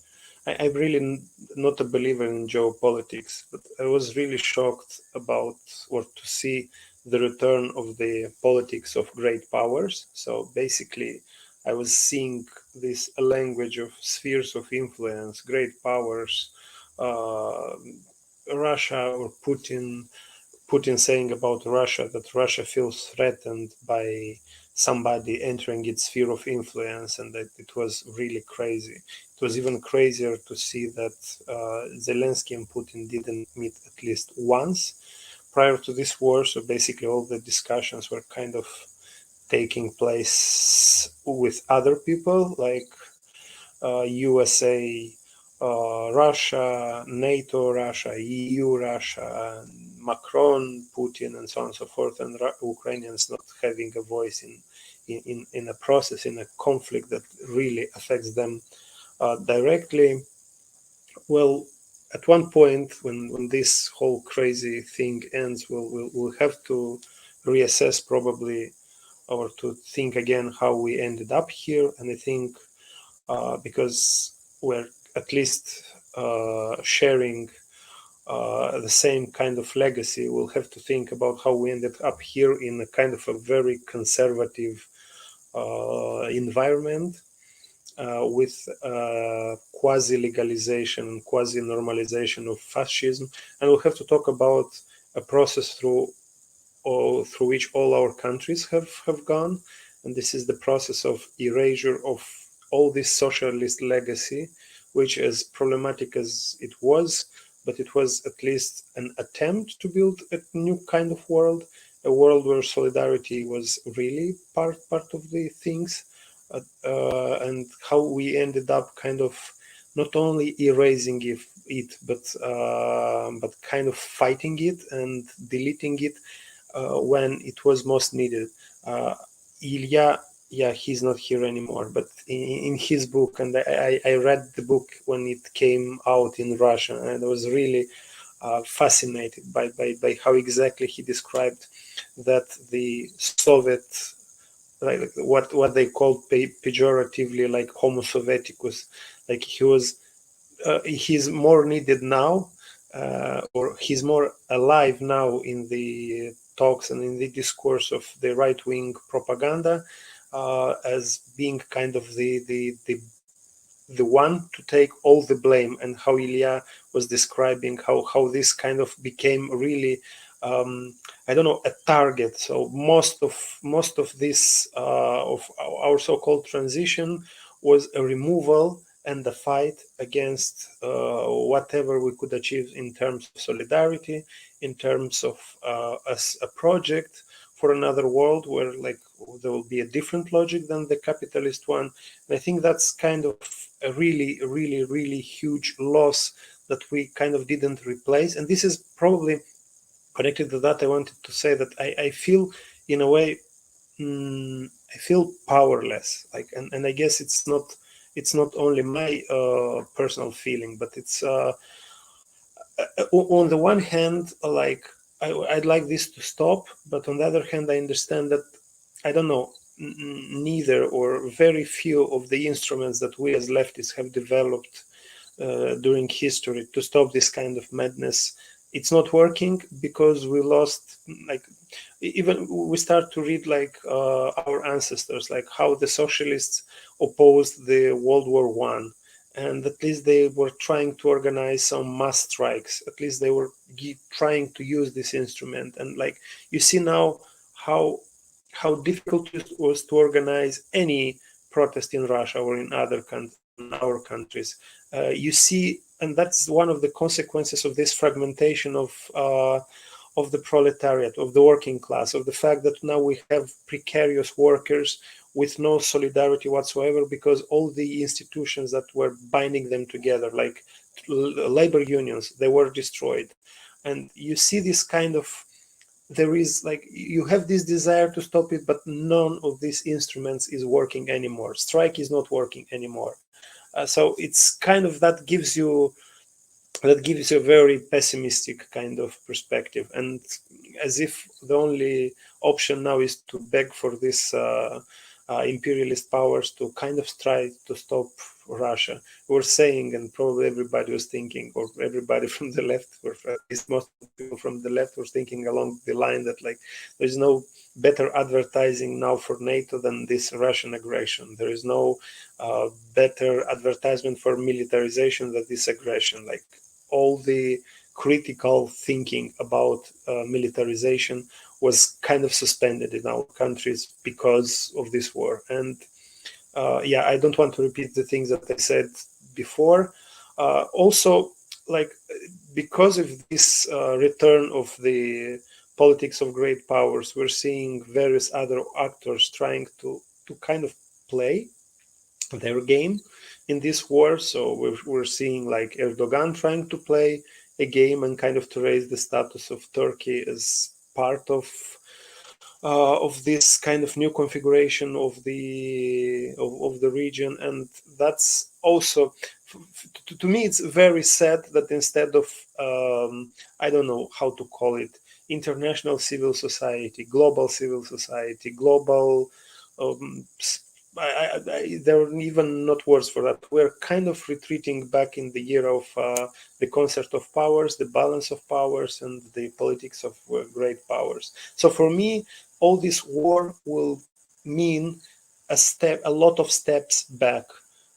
G: I'm really not a believer in geopolitics, but I was really shocked about, or to see, the return of the politics of great powers. So basically, I was seeing this language of spheres of influence, great powers, Russia, or Putin saying about Russia that Russia feels threatened by somebody entering its sphere of influence, and that it was really crazy. It was even crazier to see that Zelensky and Putin didn't meet at least once prior to this war. So basically all the discussions were kind of taking place with other people, like USA, Russia, NATO, Russia, EU, Russia, Macron, Putin, and so on and so forth, and Ukrainians not having a voice in a process, in a conflict that really affects them directly. Well, at one point, when this whole crazy thing ends, we'll have to reassess probably, or to think again how we ended up here. And I think because we're at least sharing the same kind of legacy, we'll have to think about how we ended up here in a kind of a very conservative environment with quasi-legalization and quasi-normalization of fascism. And we'll have to talk about a process through which all our countries have gone. And this is the process of erasure of all this socialist legacy, which, as problematic as it was, but it was at least an attempt to build a new kind of world, a world where solidarity was really part of the things, and how we ended up kind of not only erasing it but kind of fighting it and deleting it when it was most needed. Ilya, yeah, he's not here anymore, but in his book, and I read the book when it came out in Russian, and I was really fascinated by how exactly he described that the Soviet, like what they called pejoratively like Homo Sovieticus, like he's more needed now, or he's more alive now in the talks and in the discourse of the right-wing propaganda, as being kind of the one to take all the blame, and how Ilya was describing how this kind of became really I don't know, a target. So most of this of our so-called transition was a removal and the fight against whatever we could achieve in terms of solidarity, in terms of as a project for another world where like there will be a different logic than the capitalist one. And I think that's kind of a really huge loss that we kind of didn't replace. And this is probably connected to that. I wanted to say that I feel in a way I feel powerless, like, and I guess it's not only my personal feeling, but it's on the one hand, like I'd like this to stop, but on the other hand, I understand that I don't know, neither or very few of the instruments that we as leftists have developed during history to stop this kind of madness, it's not working because we lost, like, even we start to read like our ancestors, like how the socialists opposed the World War One, and at least they were trying to organize some mass strikes. At least they were trying to use this instrument. And like you see now how difficult it was to organize any protest in Russia or in other countries, in our countries. You see, and that's one of the consequences of this fragmentation of the proletariat, of the working class, of the fact that now we have precarious workers with no solidarity whatsoever, because all the institutions that were binding them together, like labor unions, they were destroyed. And you see this kind of, there is like, you have this desire to stop it, but none of these instruments is working anymore. Strike is not working anymore. So it's kind of, that gives you a very pessimistic kind of perspective, and as if the only option now is to beg for this imperialist powers to kind of try to stop Russia. We're saying, and probably everybody was thinking, or everybody from the left, or at least most people from the left were thinking along the line that like there's no better advertising now for NATO than this Russian aggression. There is no better advertisement for militarization than this aggression. Like all the critical thinking about militarization was kind of suspended in our countries because of this war. And yeah, I don't want to repeat the things that I said before. Also, like, because of this return of the politics of great powers, we're seeing various other actors trying to kind of play their game in this war. So we're seeing like Erdogan trying to play a game and kind of to raise the status of Turkey as part of this kind of new configuration of the region. And that's also, to me, it's very sad that instead of I don't know how to call it, international civil society, global civil society, global there are even not words for that. We're kind of retreating back in the year of the concert of powers, the balance of powers, and the politics of great powers. So for me, all this war will mean a lot of steps back.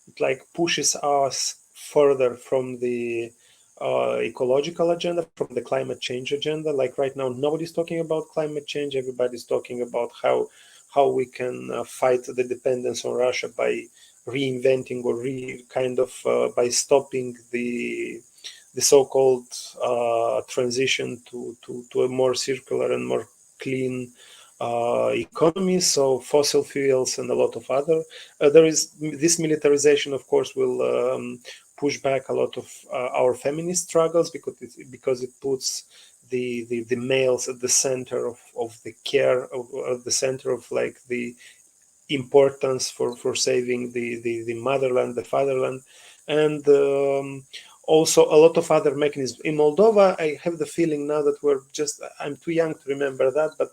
G: It like pushes us further from the ecological agenda, from the climate change agenda. Like right now, nobody's talking about climate change. Everybody's talking about how we can fight the dependence on Russia by reinventing or by stopping the the so-called transition to a more circular and more clean economy. So fossil fuels and a lot of other. There is this militarization, of course, will push back a lot of our feminist struggles because it puts the males at the center of the care, of the center of like the importance for saving the motherland, the fatherland, and also a lot of other mechanisms. In Moldova, I have the feeling now that I'm too young to remember that, but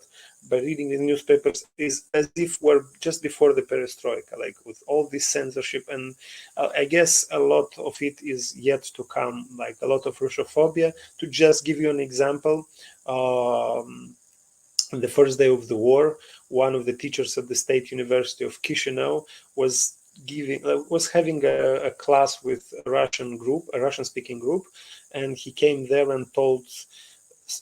G: by reading the newspapers, is as if we're just before the perestroika, like with all this censorship, and I guess a lot of it is yet to come, like a lot of Russophobia. To just give you an example, on the first day of the war, one of the teachers at the State University of Chisinau was having a class with a Russian-speaking group, and he came there and told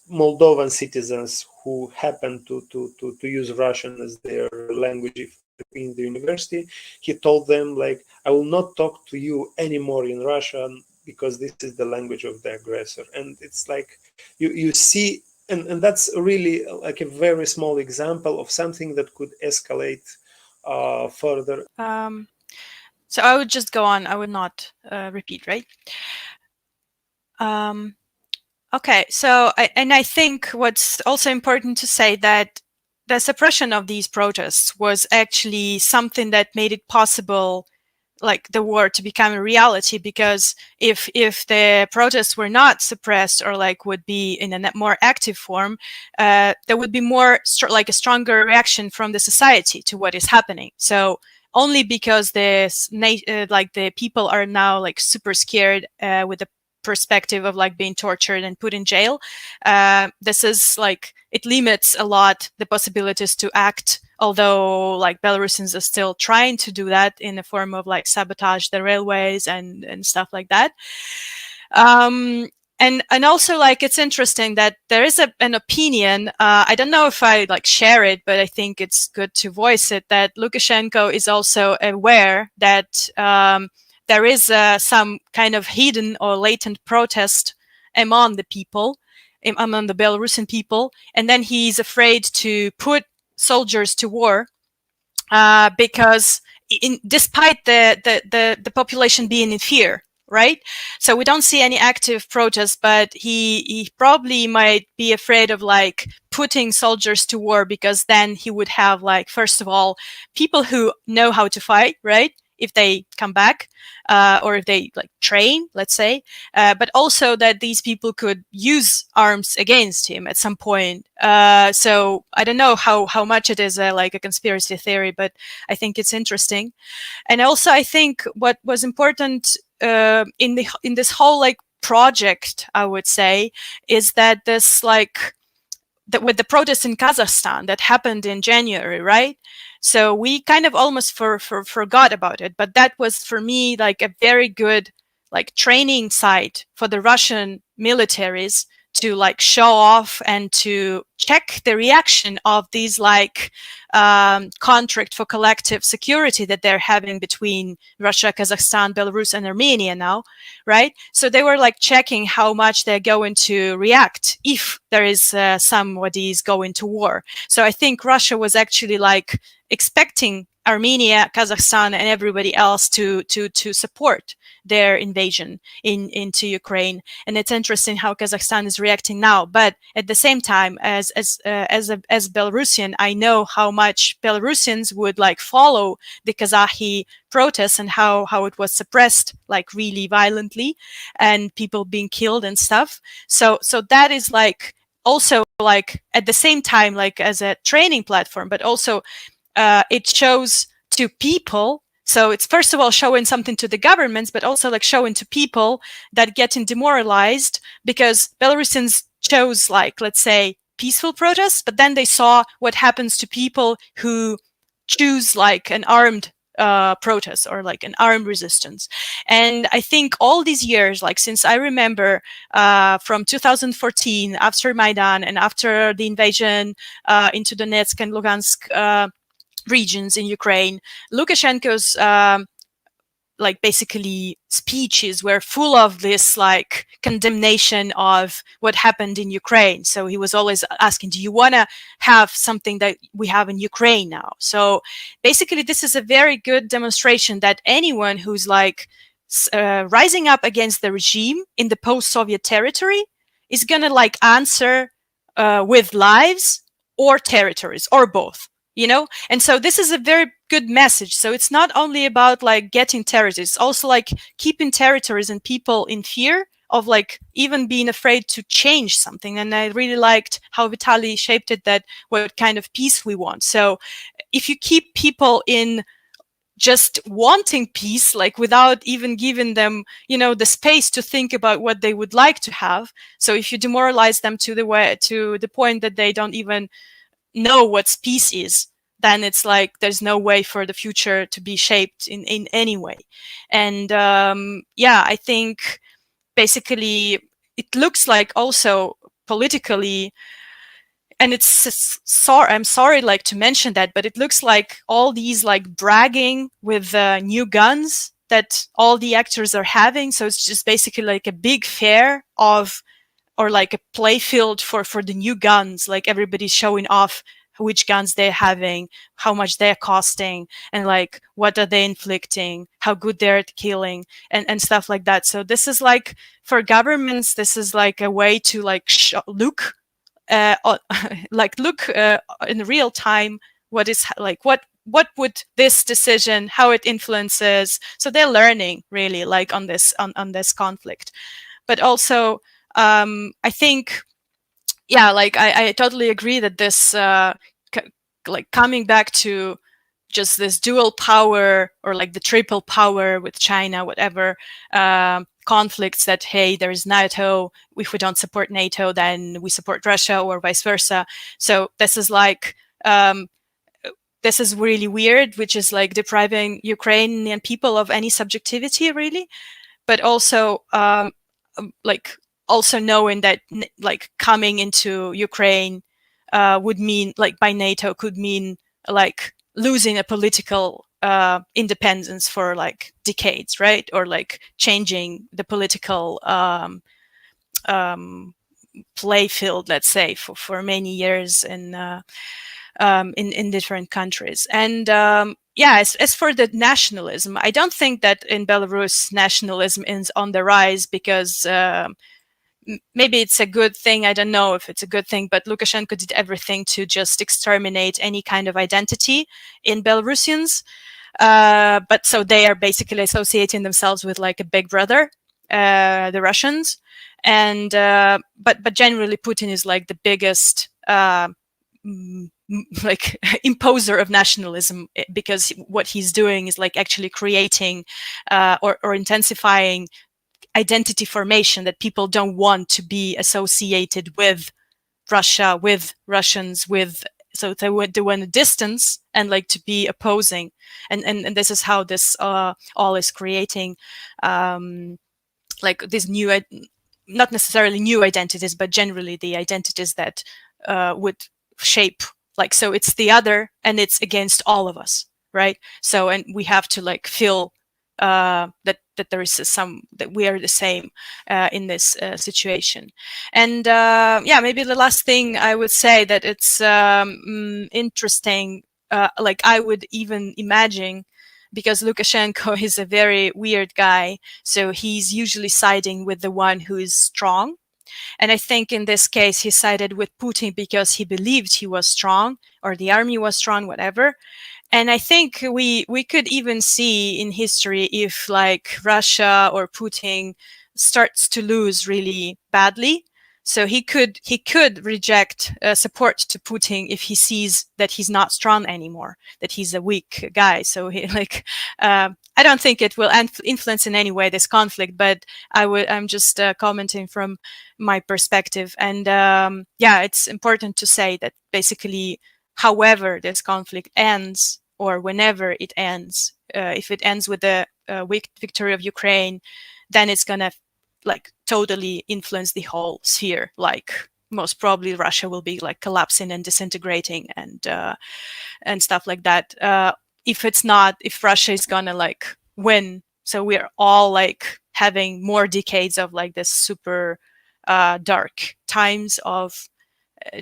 G: Moldovan citizens who happened to use Russian as their language in the university, he told them, like, I will not talk to you anymore in Russian because this is the language of the aggressor. And it's like you see, and that's really like a very small example of something that could escalate further.
F: So I would just go on. I would not repeat, right? Okay, so I think what's also important to say that the suppression of these protests was actually something that made it possible, like the war to become a reality, because if the protests were not suppressed or like would be in a more active form, there would be more like a stronger reaction from the society to what is happening. So only because like the people are now like super scared with the perspective of like being tortured and put in jail, this is like, it limits a lot the possibilities to act, although like Belarusians are still trying to do that in the form of like sabotage the railways and stuff like that. And also, like, it's interesting that there is an opinion, I don't know if I like share it, but I think it's good to voice it, that Lukashenko is also aware that there is some kind of hidden or latent protest among the people, among the Belarusian people, and then he's afraid to put soldiers to war because despite the population being in fear, right? So we don't see any active protests, but he probably might be afraid of like putting soldiers to war, because then he would have, like, first of all, people who know how to fight, right? If they come back, or if they like train, let's say, but also that these people could use arms against him at some point. So I don't know how much it is like a conspiracy theory, but I think it's interesting. And also, I think what was important in this whole like project, I would say, is that this like with the protests in Kazakhstan that happened in January, right? So we kind of almost forgot about it, but that was for me like a very good like training site for the Russian militaries to like show off and to check the reaction of these like contract for collective security that they're having between Russia, Kazakhstan, Belarus, and Armenia now, right? So they were like checking how much they're going to react if there is somebody is going to war. So I think Russia was actually like expecting Armenia, Kazakhstan, and everybody else to support their invasion into Ukraine. And it's interesting how Kazakhstan is reacting now. But at the same time, as Belarusian, I know how much Belarusians would like follow the Kazahi protests and how it was suppressed like really violently and people being killed and stuff. So that is like also like at the same time like as a training platform, but also it shows to people. So it's first of all showing something to the governments, but also like showing to people that getting demoralized because Belarusians chose like, let's say, peaceful protests, but then they saw what happens to people who choose like an armed protest or like an armed resistance. And I think all these years, like since I remember from 2014, after Maidan and after the invasion into Donetsk and Lugansk regions in Ukraine, Lukashenko's like basically speeches were full of this like condemnation of what happened in Ukraine. So he was always asking, do you want to have something that we have in Ukraine now? So basically this is a very good demonstration that anyone who's like rising up against the regime in the post-Soviet territory is going to like answer with lives or territories or both, you know? And so this is a very good message. So it's not only about like getting territories, it's also like keeping territories and people in fear of like even being afraid to change something. And I really liked how Vitaly shaped it, that what kind of peace we want. So if you keep people in just wanting peace, like without even giving them, you know, the space to think about what they would like to have. So if you demoralize them to the point that they don't even know what peace is, then it's like there's no way for the future to be shaped in any way. And yeah, I think basically it looks like also politically, and it's I'm sorry like to mention that, but it looks like all these like bragging with new guns that all the actors are having. So it's just basically like a big fair of, or like a play field for the new guns. Like everybody's showing off which guns they're having, how much they're costing, and like what are they inflicting, how good they're at killing, and stuff like that. So this is like, for governments, this is like a way to like look in real time what is like, what would this decision, how it influences. So they're learning really like on this conflict. But also I think, yeah, like I totally agree that this like coming back to just this dual power, or like the triple power with China, whatever, conflicts that, hey, there is NATO, if we don't support NATO then we support Russia, or vice versa. So this is like this is really weird, which is like depriving Ukrainian people of any subjectivity really. But also like also knowing that like coming into Ukraine would mean, like by NATO, could mean like losing a political independence for like decades, right? Or like changing the political play field, let's say, for many years in different countries. And yeah, as for the nationalism, I don't think that in Belarus nationalism is on the rise, because maybe it's a good thing. I don't know if it's a good thing, but Lukashenko did everything to just exterminate any kind of identity in Belarusians. But so they are basically associating themselves with like a big brother, the Russians. And but generally Putin is like the biggest like imposer of nationalism, because what he's doing is like actually creating or intensifying identity formation, that people don't want to be associated with Russia, with Russians, with, so they want a distance and like to be opposing. And this is how this all is creating like these new, not necessarily new identities, but generally the identities that would shape, like, so it's the other and it's against all of us, right? So, and we have to like feel that there is some, that we are the same in this situation. And yeah, maybe the last thing I would say, that it's interesting, like I would even imagine, because Lukashenko is a very weird guy, so he's usually siding with the one who is strong. And I think in this case, he sided with Putin because he believed he was strong, or the army was strong, whatever. And I think we could even see in history, if like Russia or Putin starts to lose really badly, so he could reject support to Putin if he sees that he's not strong anymore, that he's a weak guy. So he like I don't think it will influence in any way this conflict, but I'm just commenting from my perspective. And yeah, it's important to say that basically, however this conflict ends, or whenever it ends, if it ends with the victory of Ukraine, then it's gonna like totally influence the whole sphere. Like most probably Russia will be like collapsing and disintegrating and stuff like that. If Russia is gonna like win So we're all like having more decades of like this super dark times of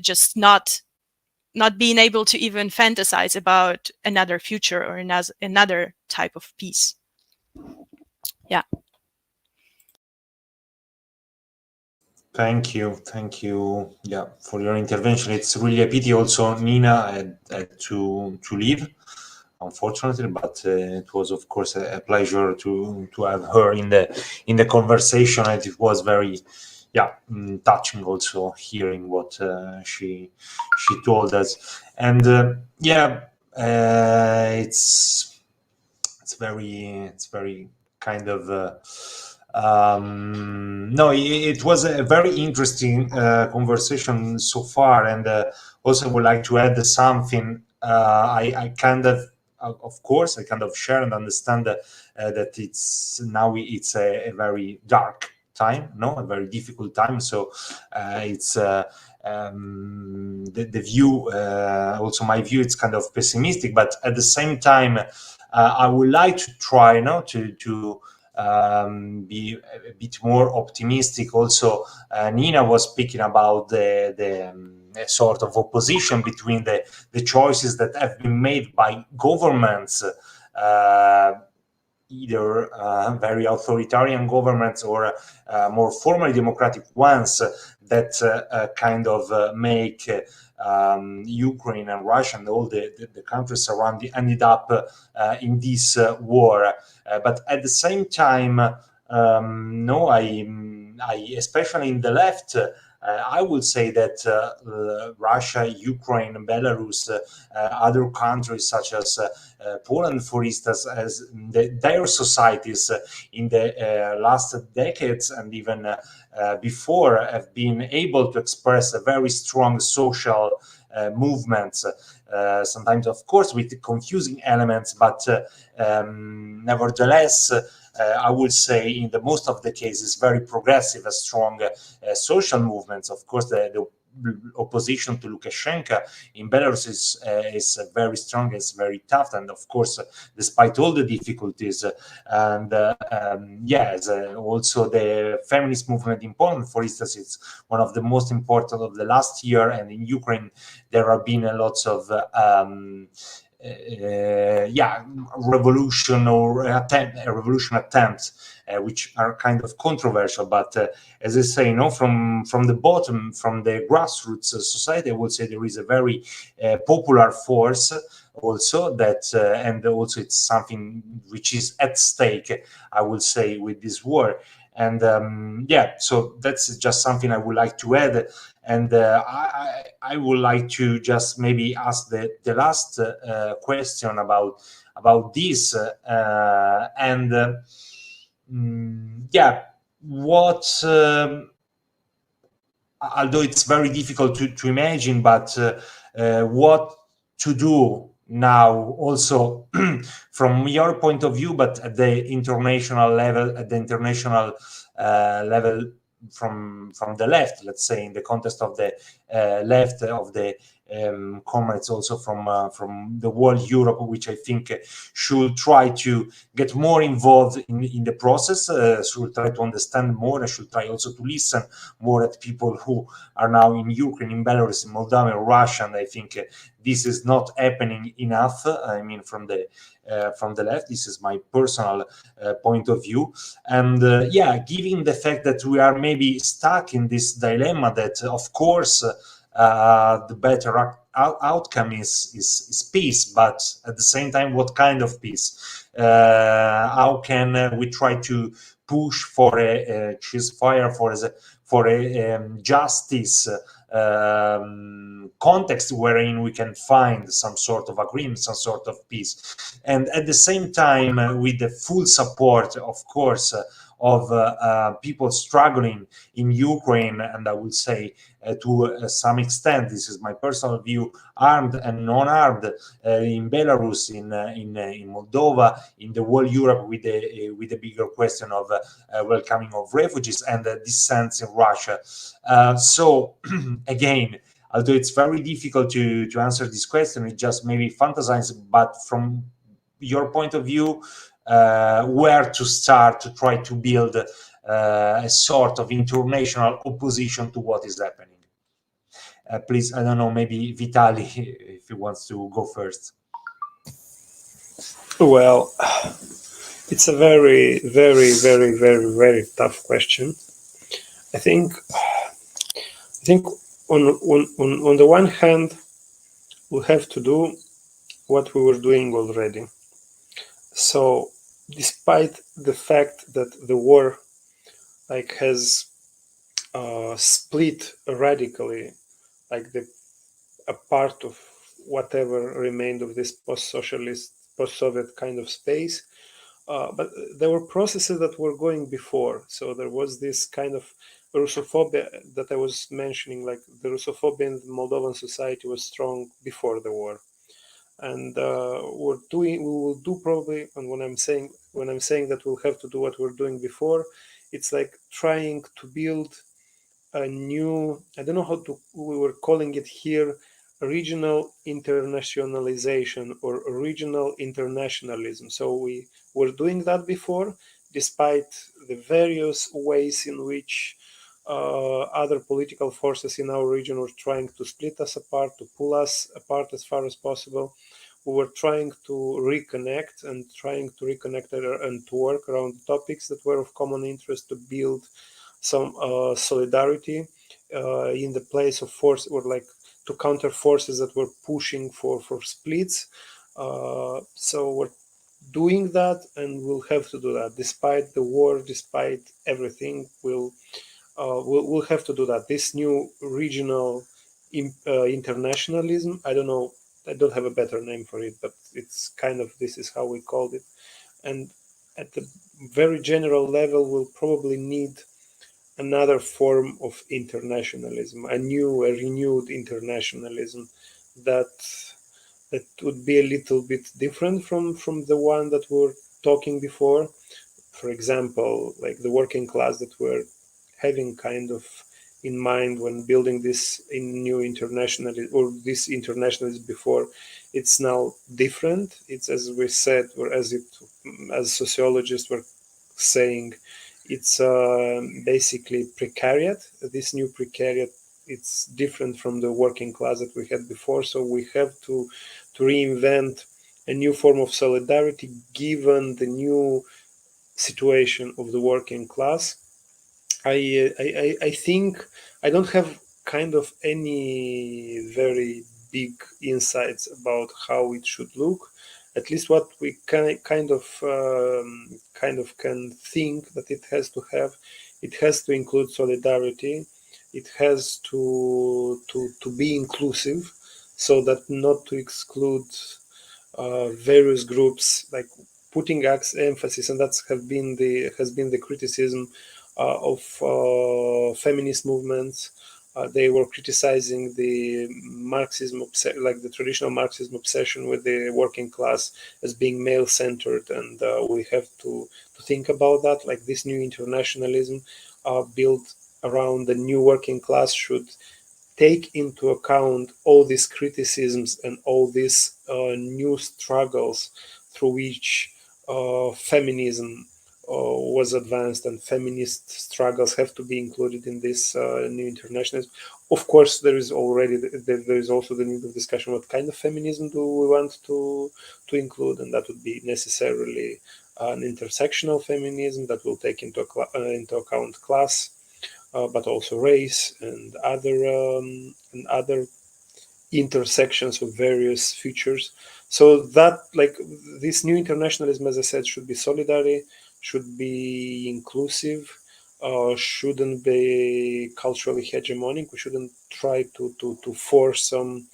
F: just not being able to even fantasize about another future or another type of peace. Yeah.
B: Thank you, yeah, for your intervention. It's really a pity. Also, Nina had to leave, unfortunately, but it was, of course, a pleasure to have her in the conversation, and it was very, yeah, touching. Also, hearing what she told us, and yeah, it's very kind of. No, it was a very interesting conversation so far, and also would like to add something. I kind of course, I kind of share and understand that it's a very dark time, no, a very difficult time. So it's the view, also my view, it's kind of pessimistic, but at the same time, I would like to try, to be a bit more optimistic. Also, Nina was speaking about the sort of opposition between the choices that have been made by governments, either very authoritarian governments or more formally democratic ones that kind of make Ukraine and Russia and all the countries surrounding ended up in this war. But at the same time, no, I especially in the left, I would say that Russia, Ukraine, Belarus, other countries such as Poland, for instance, as their societies in the last decades and even before have been able to express a very strong social movements. Sometimes, of course, with confusing elements, but nevertheless, I would say in the most of the cases, very progressive, strong social movements. Of course, the opposition to Lukashenko in Belarus is very strong, it's very tough, and of course, despite all the difficulties, and yes, also the feminist movement in Poland, for instance, it's one of the most important of the last year, and in Ukraine there have been lots of revolution attempts, which are kind of controversial. But as I say, from the bottom, from the grassroots society, I would say there is a very popular force also that, and also it's something which is at stake, I would say, with this war. And so that's just something I would like to add. And I would like to just maybe ask the last question about this. What, although it's very difficult to imagine, but what to do now also from your point of view, but at the international level, from the left, let's say, in the context of the left of the comrades also from the whole Europe, which I think should try to get more involved in the process, should try to understand more, and should try also to listen more at people who are now in Ukraine, in Belarus, in Moldova, in Russia, and I think this is not happening enough. I mean, from the left, this is my personal point of view. And given the fact that we are maybe stuck in this dilemma, that of course the better outcome is peace, but at the same time, what kind of peace? How can we try to push for a ceasefire, for a justice context wherein we can find some sort of agreement, some sort of peace, and at the same time with the full support, of course, of people struggling in Ukraine, and I would say to some extent, this is my personal view, armed and non-armed, in Belarus, in Moldova, in the whole Europe, with the bigger question of welcoming of refugees and dissents in Russia. So again, although it's very difficult to answer this question, it just maybe fantasizing, but from your point of view, where to start to try to build a sort of international opposition to what is happening. Please, I don't know, maybe Vitali, if he wants to go first.
G: Well, it's a very, very, very, very, very tough question. I think on the one hand, we have to do what we were doing already. So, despite the fact that the war has split radically, a part of whatever remained of this post-socialist, post-Soviet kind of space. But there were processes that were going before. So there was this kind of Russophobia that I was mentioning, like the Russophobia in the Moldovan society was strong before the war. And we will do probably, and when I'm saying that we'll have to do what we're doing before, it's like trying to build a new, I don't know how we were calling it here, regional internationalization or regional internationalism. So we were doing that before, despite the various ways in which other political forces in our region were trying to split us apart, to pull us apart as far as possible. We were trying to reconnect and to work around topics that were of common interest, to build some solidarity in the place of force, or to counter forces that were pushing for splits. So we're doing that, and we'll have to do that despite the war, despite everything. We'll have to do that. This new regional internationalism, I don't know, I don't have a better name for it, but it's kind of, this is how we called it. And at the very general level, we'll probably need another form of internationalism, a renewed internationalism that would be a little bit different from the one that we were talking before. For example, like the working class that we're having kind of in mind when building this new internationalism, or this internationalism before, it's now different. It's, as we said, or as sociologists were saying, it's basically precariat. This new precariat, it's different from the working class that we had before. So we have to reinvent a new form of solidarity given the new situation of the working class. I think I don't have kind of any very big insights about how it should look. At least what we kind of can think that it has to have. It has to include solidarity. It has to be inclusive, so that not to exclude various groups, like putting emphasis, and that's has been the criticism of feminist movements. They were criticizing the Marxism, like the traditional Marxism obsession with the working class as being male-centered, and we have to think about that. Like this new internationalism built around the new working class should take into account all these criticisms and all these new struggles through which feminism was advanced, and feminist struggles have to be included in this new internationalism. Of course, there is also the need of discussion: what kind of feminism do we want to include, and that would be necessarily an intersectional feminism that will take into account class, but also race and other intersections of various features. So that, like, this new internationalism, as I said, should be solidary, should be inclusive, shouldn't be culturally hegemonic. We shouldn't try to force some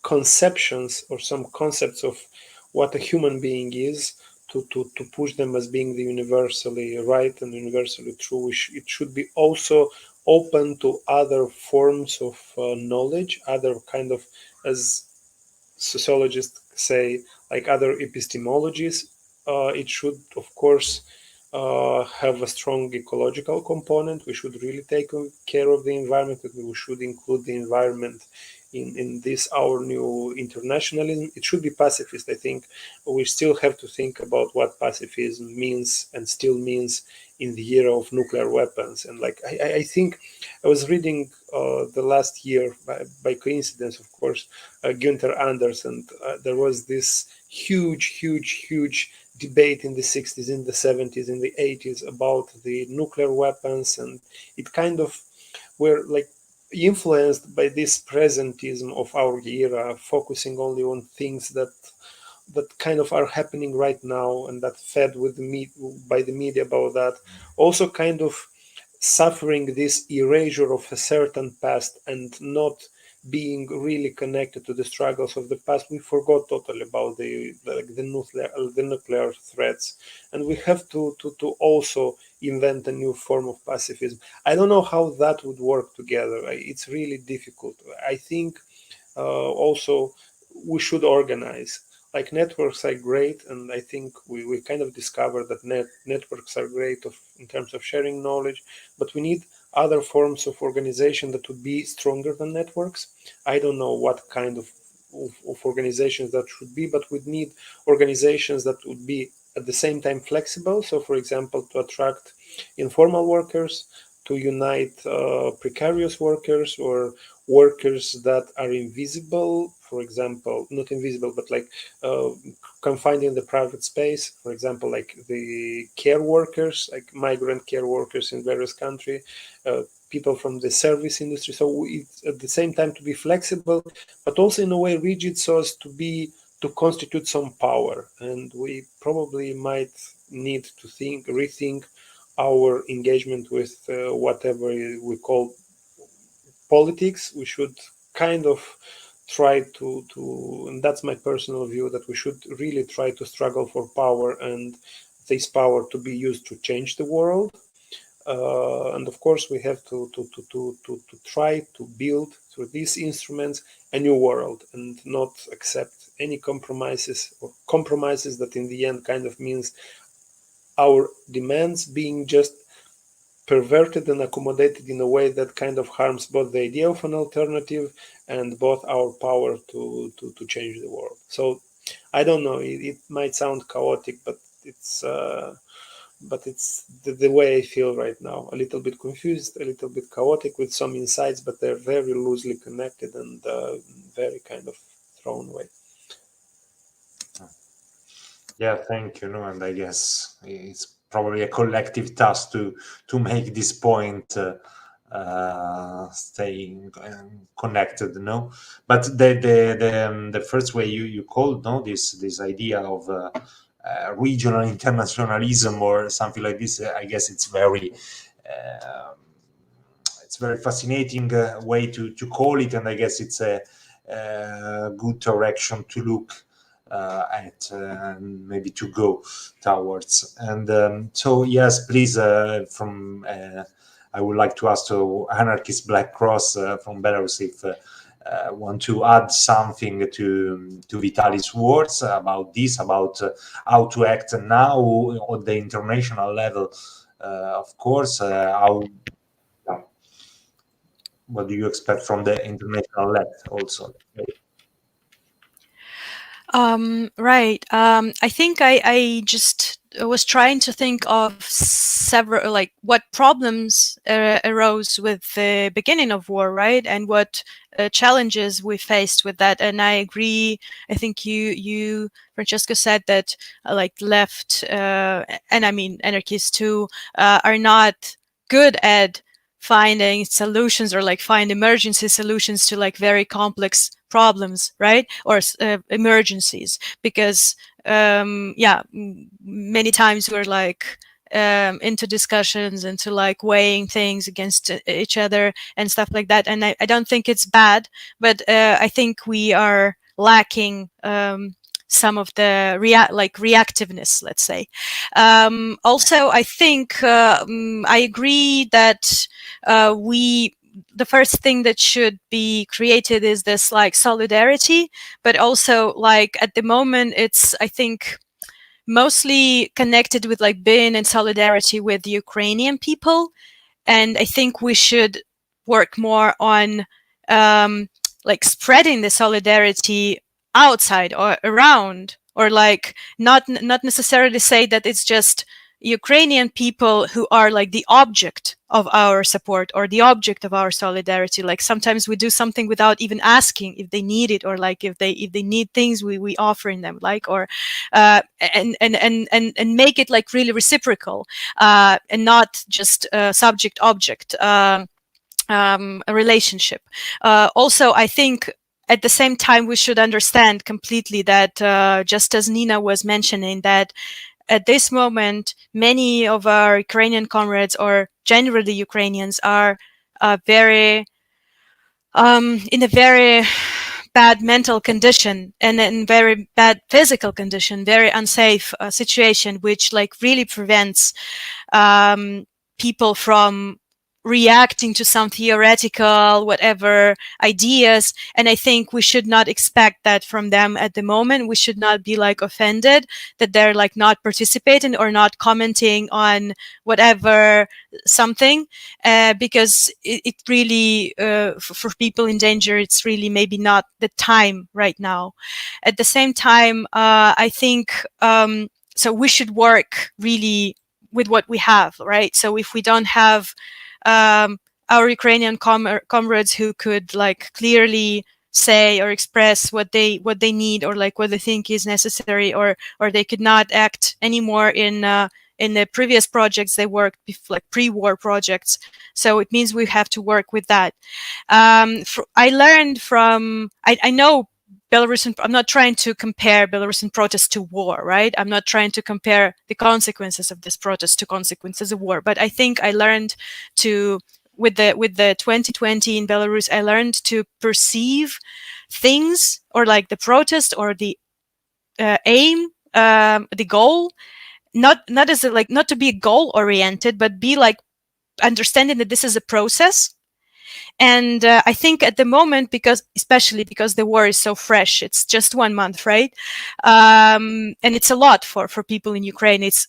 G: conceptions or some concepts of what a human being is, to push them as being the universally right and universally true. It should be also open to other forms of knowledge, other kind of, as sociologists say, like other epistemologies. It should, of course, have a strong ecological component. We should really take care of the environment, and we should include the environment in this our new internationalism. It should be pacifist. I think we still have to think about what pacifism means and still means in the era of nuclear weapons. And like I think I was reading the last year by coincidence, of course, Günther Anders, and there was this huge debate in the 60s, in the 70s, in the 80s about the nuclear weapons, and it kind of were like influenced by this presentism of our era, focusing only on things that kind of are happening right now and that fed with by the media about that. Also kind of suffering this erasure of a certain past and not being really connected to the struggles of the past. We forgot totally about the nuclear threats, and we have to also invent a new form of pacifism. I don't know how that would work together. It's really difficult. I think also we should organize. Like networks are great, and I think we kind of discovered that networks are great in terms of sharing knowledge, but we need other forms of organization that would be stronger than networks. I don't know what kind of organizations that should be, but we need organizations that would be at the same time flexible. So, for example, to attract informal workers, to unite precarious workers or workers that are invisible, for example, not invisible, but like confined in the private space, for example, like the care workers, like migrant care workers in various countries, people from the service industry. So it's at the same time to be flexible, but also in a way rigid, so as to constitute some power. And we probably might need to rethink our engagement with whatever we call politics. We should kind of try to, and that's my personal view, that we should really try to struggle for power, and this power to be used to change the world. And of course, we have to try to build through these instruments a new world, and not accept any compromises, or compromises that in the end kind of means our demands being just perverted and accommodated in a way that kind of harms both the idea of an alternative and both our power to change the world. So I don't know, it might sound chaotic, but it's the way I feel right now. A little bit confused, a little bit chaotic, with some insights, but they're very loosely connected and very kind of thrown away.
B: Yeah, thank you. No, and I guess it's probably a collective task to make this point staying connected. No, but the first way you called, no, this idea of regional internationalism or something like this, I guess it's very fascinating way to call it, and I guess it's a good direction to look at, maybe to go towards. And so yes, please, from I would like to ask to Anarchist Black Cross from Belarus if want to add something to Vitaly's words about this, about how to act now on the international level. Of course, what do you expect from the international left also?
F: Right. I think I just was trying to think of several, like, what problems arose with the beginning of war, right? And what challenges we faced with that. And I agree. I think you Francesco, said that like left, and I mean anarchists too, are not good at finding solutions, or like find emergency solutions to like very complex problems, right? Or emergencies, because many times we're like into discussions, into like weighing things against each other and stuff like that. And I don't think it's bad, but I think we are lacking some of the reactiveness, let's say. Also, I think I agree that the first thing that should be created is this like solidarity, but also like at the moment it's, I think, mostly connected with like being in solidarity with the Ukrainian people. And I think we should work more on like spreading the solidarity outside or around, or like not necessarily say that it's just Ukrainian people who are like the object of our support or the object of our solidarity. Like sometimes we do something without even asking if they need it, or like if they need things, we offering them, like, or and make it like really reciprocal, and not just subject object a relationship. Also, I think at the same time we should understand completely that just as Nina was mentioning, that at this moment, many of our Ukrainian comrades, or generally Ukrainians, are very in a very bad mental condition and in very bad physical condition, very unsafe situation, which like really prevents people from reacting to some theoretical whatever ideas. And I think we should not expect that from them at the moment. We should not be like offended that they're like not participating or not commenting on whatever something, because it really for people in danger, it's really maybe not the time right now. At the same time, I think so we should work really with what we have, right? So if we don't have our Ukrainian comrades who could like clearly say or express what they need, or like what they think is necessary, or they could not act anymore in the previous projects they worked, like pre-war projects. So it means we have to work with that. I learned from, I know Belarusian, I'm not trying to compare Belarusian protests to war, right? I'm not trying to compare the consequences of this protest to consequences of war, but I think I learned to, with the 2020 in Belarus, I learned to perceive things, or like the protest or the aim, the goal, not as a, like, not to be goal oriented, but be like understanding that this is a process. And I think at the moment, especially because the war is so fresh, it's just 1 month, right? And it's a lot for people in Ukraine. It's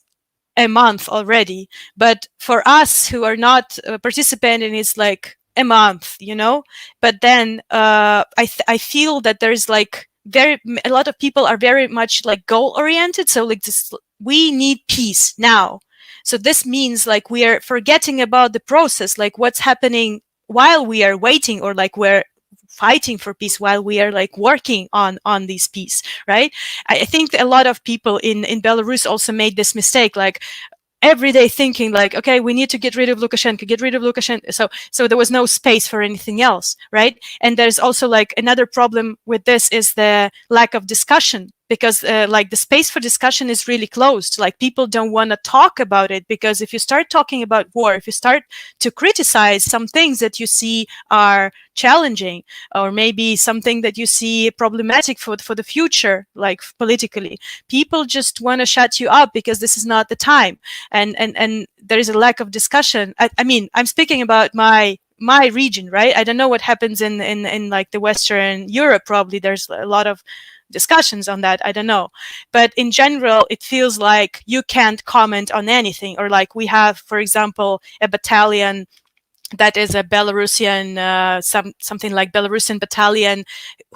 F: a month already. But for us who are not participating, it's like a month, you know? But then I feel that there's like a lot of people are very much like goal oriented. So like this, we need peace now. So this means like we are forgetting about the process, like what's happening while we are waiting, or like we're fighting for peace while we are like working on this peace, right? I think a lot of people in Belarus also made this mistake, like every day thinking like, okay, we need to get rid of Lukashenko. So there was no space for anything else, right? And there's also like another problem with this is the lack of discussion, because like the space for discussion is really closed. Like people don't want to talk about it, because if you start talking about war, if you start to criticize some things that you see are challenging, or maybe something that you see problematic for the future, like politically, people just want to shut you up because this is not the time. And there is a lack of discussion. I mean, I'm speaking about my region, right? I don't know what happens in like the Western Europe. Probably there's a lot of discussions on that. I don't know. But in general, it feels like you can't comment on anything. Or like we have, for example, a battalion that is a Belarusian, something like Belarusian battalion,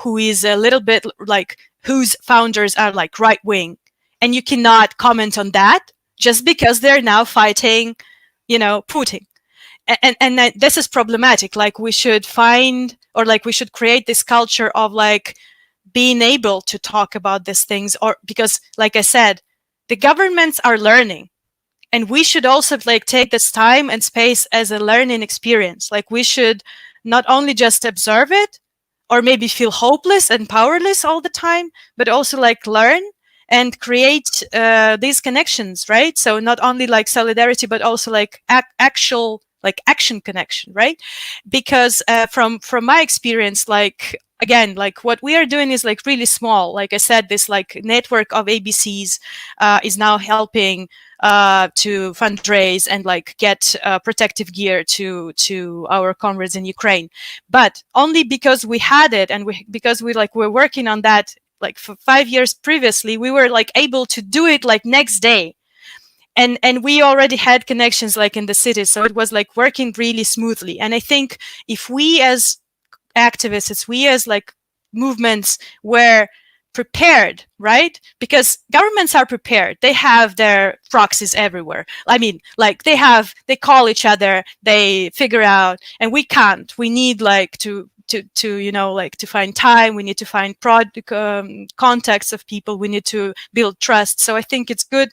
F: who is a little bit like, whose founders are like right wing. And you cannot comment on that just because they're now fighting, you know, Putin. And this is problematic. Like we should find, or like we should create this culture of like being able to talk about these things, or because like I said, the governments are learning, and we should also like take this time and space as a learning experience. Like we should not only just observe it or maybe feel hopeless and powerless all the time, but also like learn and create these connections, right? So not only like solidarity, but also like actual like action connection, right? Because from my experience, like again, like what we are doing is like really small. Like I said, this like network of ABCs is now helping to fundraise and like get protective gear to our comrades in Ukraine, but only because we had it, and because we like we're working on that. Like for 5 years previously, we were like able to do it like next day. And we already had connections like in the cities. So it was like working really smoothly. And I think if we as activists, it's we as like movements were prepared, right? Because governments are prepared. They have their proxies everywhere. I mean, like they call each other, they figure out, and we can't. We need like to you know, like to find time. We need to find contacts of people. We need to build trust. So I think it's good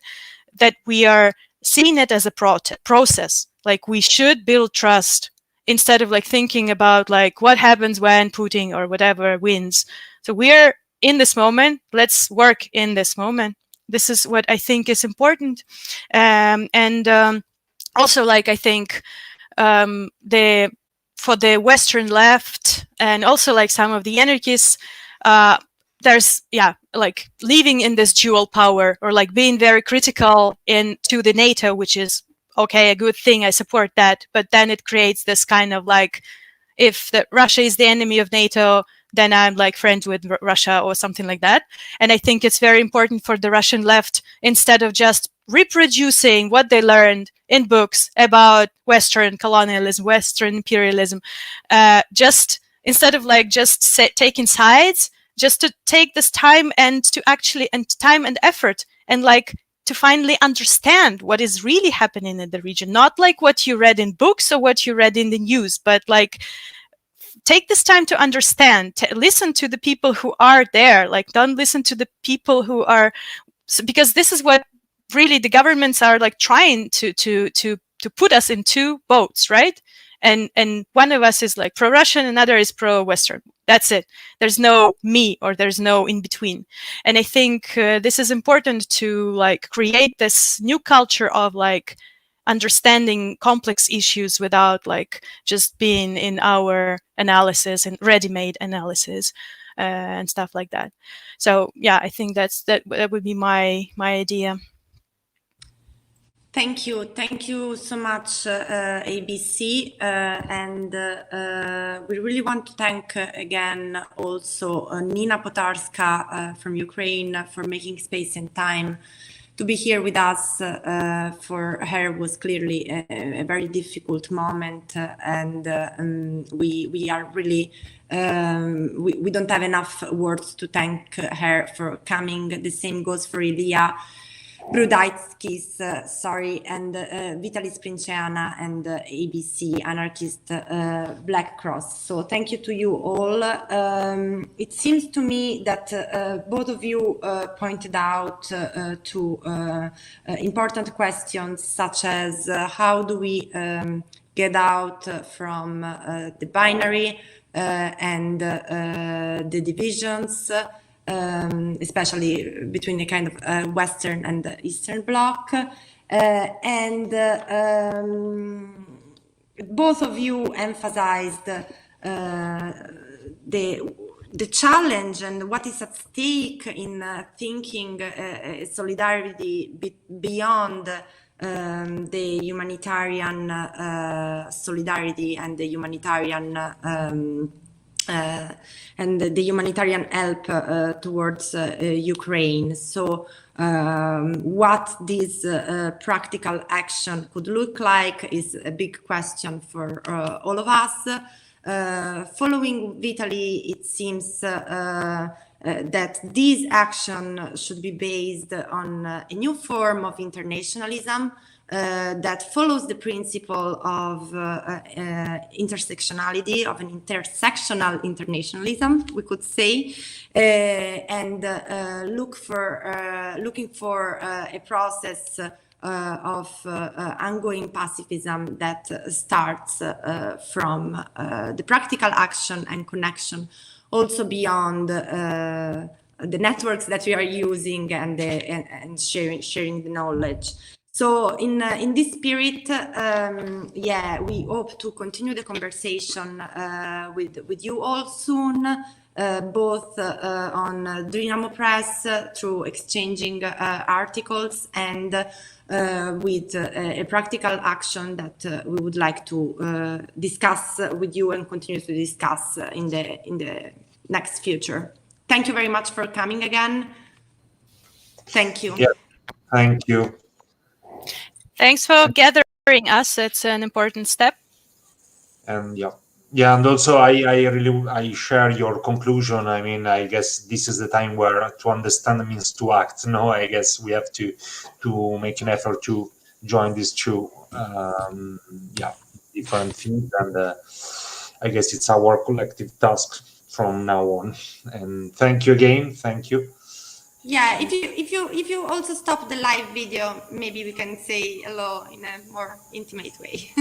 F: that we are seeing it as a process. Like we should build trust instead of like thinking about like what happens when Putin or whatever wins. So we're in this moment. Let's work in this moment. This is what I think is important. Also, like I think for the Western left and also like some of the anarchists, there's like living in this dual power or like being very critical into the NATO, which is okay, a good thing, I support that, but then it creates this kind of like, if Russia is the enemy of NATO, then I'm like friends with Russia or something like that. And I think it's very important for the Russian left, instead of just reproducing what they learned in books about Western colonialism, Western imperialism, just instead of like just taking sides, just to take this time and to actually, and time and effort, and like to finally understand what is really happening in the region, not like what you read in books or what you read in the news, but like take this time to understand, to listen to the people who are there, like don't listen to the people who are, because this is what really the governments are like trying to put us in two boats, right? And one of us is like pro-Russian, another is pro-Western. That's it. There's no me, or there's no in between. And I think this is important to like create this new culture of like understanding complex issues without like just being in our analysis and ready-made analysis and stuff like that. So yeah, I think that would be my idea.
D: Thank you so much, ABC, and we really want to thank again also Nina Potarska from Ukraine for making space and time to be here with us. For her was clearly a very difficult moment, and we are really we don't have enough words to thank her for coming. The same goes for Ilya Brudaitskis, and Vitalis Princeana and ABC, Anarchist Black Cross. So thank you to you all. It seems to me that both of you pointed out to important questions, such as how do we get out from the binary and the divisions, especially between the kind of Western and the Eastern Bloc. Both of you emphasized the challenge and what is at stake in thinking solidarity beyond the humanitarian solidarity and the humanitarian help towards Ukraine. So what this practical action could look like is a big question for all of us. Following Vitaly, it seems that this action should be based on a new form of internationalism that follows the principle of intersectionality, of an intersectional internationalism, we could say, and looking for a process of ongoing pacifism that starts from the practical action and connection also beyond the networks that we are using and sharing the knowledge. So in this spirit, we hope to continue the conversation with you all soon, both on Dynamo Press through exchanging articles and with a practical action that we would like to discuss with you and continue to discuss in the next future. Thank you very much for coming again. Thank you.
B: Yeah, thank you.
F: Thanks for gathering us. It's an important step.
B: And yeah, Yeah, and also I share your conclusion. I mean, I guess this is the time where to understand means to act. No, I guess we have to make an effort to join these two, yeah, different things, and I guess it's our collective task from now on. And thank you again. Thank you.
D: Yeah, if you also stop the live video, maybe we can say hello in a more intimate way.